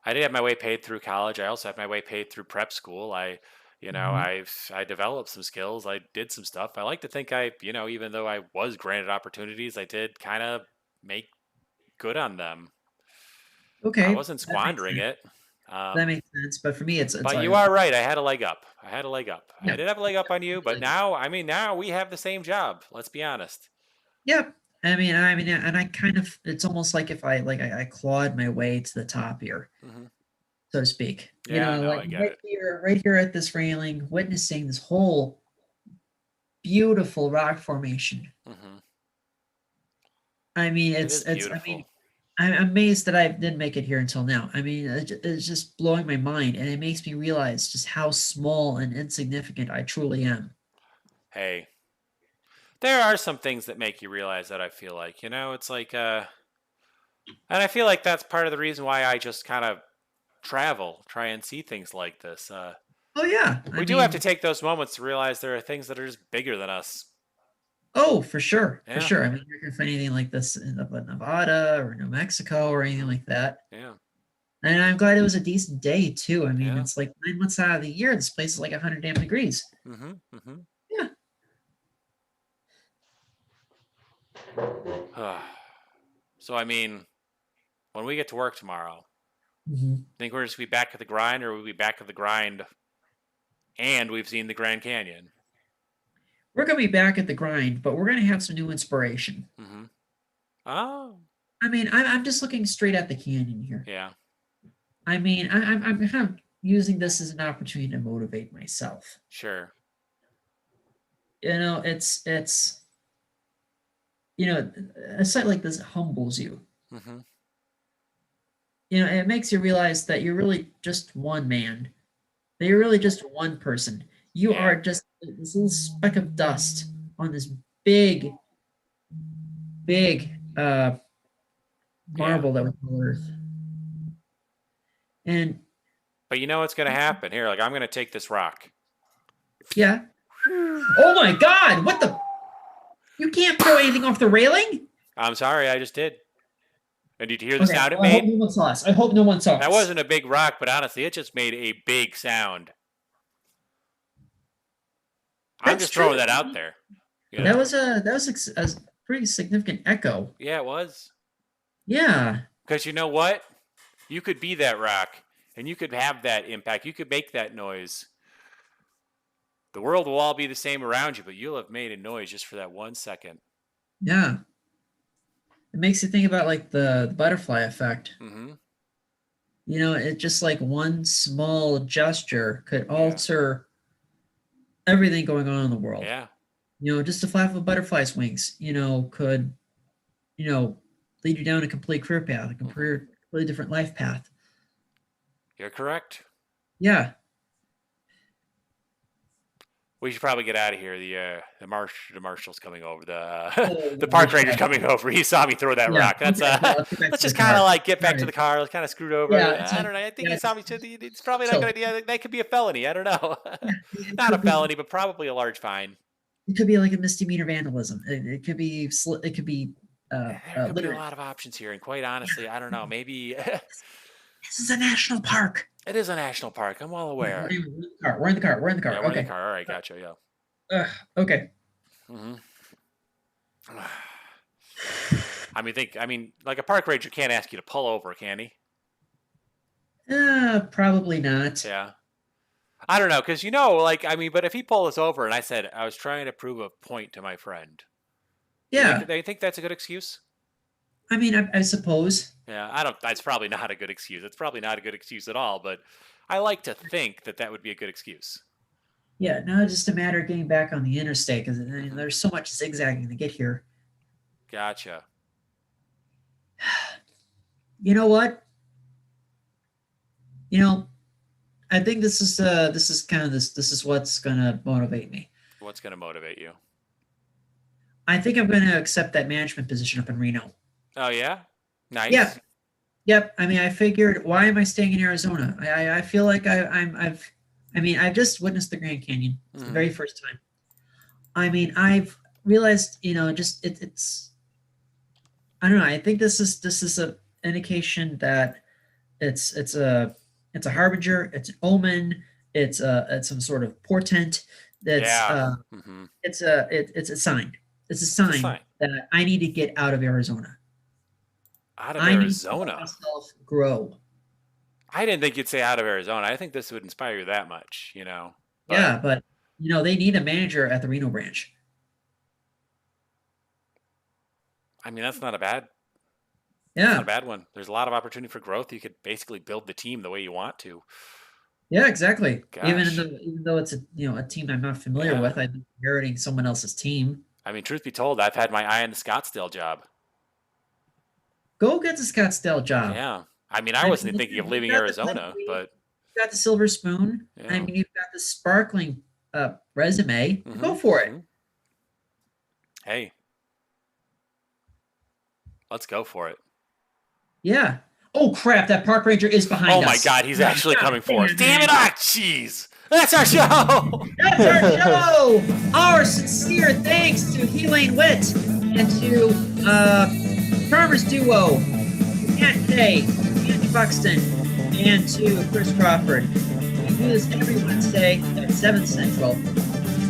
I did have my way paid through college. I also had my way paid through prep school. I developed some skills. I did some stuff. I like to think even though I was granted opportunities, I did kind of make good on them. okay. I wasn't that makes squandering sense. it. That makes sense. But for me, it's But like, you are right. I had a leg up. I Yeah. did have a leg up on you, but now we have the same job. Let's be honest. Yep. I mean, and I kind of, it's almost like if I clawed my way to the top here, Mhm. so to speak. Yeah, no, I like get right it. right here at this railing, witnessing this whole beautiful rock formation. Mhm. I mean, It it's is I beautiful. mean, I'm amazed that I didn't make it here until now. I mean, it's just blowing my mind, and it makes me realize just how small and insignificant I truly am. Hey, there are some things that make you realize that. I feel like, it's like, and I feel like that's part of the reason why I just kind of try and see things like this. Oh yeah, We do have to take those moments to realize there are things that are just bigger than us. Oh, for sure, Yeah. for sure. I mean, you're gonna find anything like this in Nevada or New Mexico or anything like that. Yeah. And I'm glad it was a decent day too. I mean, Yeah. it's like 9 months out of the year, this place is like 100 damn degrees. Mm-hmm. Yeah. So, I mean, when we get to work tomorrow, Mhm. think we're just be back at the grind, or will we be back at the grind and we've seen the Grand Canyon? We're gonna be back at the grind, but we're gonna have some new inspiration. Mm-hmm. Oh. I mean, I'm just looking straight at the canyon here. Yeah. I mean, I'm kind of using this as an opportunity to motivate myself. Sure. It's a site like this humbles you. Mm-hmm. It makes you realize that you're really just one man. That you're really just one person. You Yeah. are just this little speck of dust on this big marble that we call Earth. And But you know what's going to happen here? Like, I'm going to take this rock. yeah. Oh my God! What the? You can't throw anything off the railing. I'm sorry, I just did. And did you hear the sound it well, I hope made? no one saw us. I hope no one saw us. That wasn't a big rock, but honestly, it just made a big sound. I'm That's just throwing true. that out there. That was a pretty significant echo. Yeah, it was. Yeah. Because you know what? You could be that rock, and you could have that impact. You could make that noise. The world will all be the same around you, but you'll have made a noise just for that 1 second. Yeah. It makes you think about like the butterfly effect. Mm-hmm. You know, it just like one small gesture could alter everything going on in the world. Yeah. You know, just a flap of a butterfly's wings, you know, could, you know, lead you down a complete career path, a completely different life path. You're correct. Yeah. We should probably get out of here. The marshal's coming over. The park ranger's coming over. He saw me throw that rock. That's let's just kind of like get back to the car. Let's kind of screwed over. Yeah, I don't know. I think he saw me. It's probably not a good idea. That could be a felony. I don't know. Not a felony, but probably a large fine. It could be like a misdemeanor vandalism. It could be. It could be. There could be a lot of options here, and quite honestly, I don't know. Maybe this is a national park. It is a national park. I'm well aware. We're in the car. We're in the car. Yeah, we're in the car. All right, gotcha. Yeah. Okay. I mean, like a park ranger can't ask you to pull over, can he? Probably not. Yeah. I don't know, because but if he pulled us over and I said I was trying to prove a point to my friend. Yeah. Do you think that's a good excuse? I mean, I suppose. Yeah, that's probably not a good excuse. It's probably not a good excuse at all, but I like to think that would be a good excuse. Yeah, no, it's just a matter of getting back on the interstate because there's so much zigzagging to get here. Gotcha. You know what? You know, I think this is what's gonna motivate me. What's gonna motivate you? I think I'm gonna accept that management position up in Reno. Oh yeah? Nice. Yeah. Yep. I mean, I figured, why am I staying in Arizona? I feel like I've just witnessed the Grand Canyon. It's the very first time. I mean, I've realized, you know, just it's I don't know. I think this is a indication that it's a harbinger, it's an omen, it's some sort of portent. That's it's a sign. It's a sign that I need to get out of Arizona. Out of Arizona. I need to let myself grow. I didn't think you'd say out of Arizona. I think this would inspire you that much, you know. But you know, they need a manager at the Reno branch. I mean, that's not a bad. Yeah. Not a bad one. There's a lot of opportunity for growth. You could basically build the team the way you want to. Yeah, exactly. Gosh. Even though it's a team I'm not familiar with, I'm inheriting someone else's team. I mean, truth be told, I've had my eye on the Scottsdale job. Go get the Scottsdale job. Yeah. I mean, I wasn't thinking of leaving Arizona, but you've got the silver spoon. Yeah. I mean, you've got the sparkling resume. Go for it. Hey, let's go for it. Yeah. Oh crap! That park ranger is behind us. Oh my God, he's actually coming for us. Damn it! Ah, jeez. That's our show. That's our show. Our sincere thanks to Helaine Witt and to Farmers Duo, Matt Kaye, Andy Buxton, and to Chris Crawford. We do this every Wednesday at 7 Central.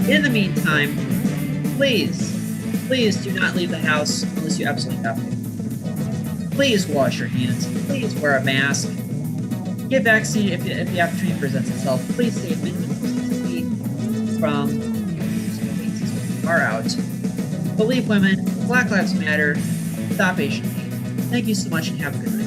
In the meantime, please do not leave the house unless you absolutely have to. Please wash your hands. Please wear a mask. Get vaccinated if the opportunity presents itself. Please stay minimum 6 feet from places when you are out. Believe women. Black Lives Matter. Stop Asian hate. Thank you so much and have a good night.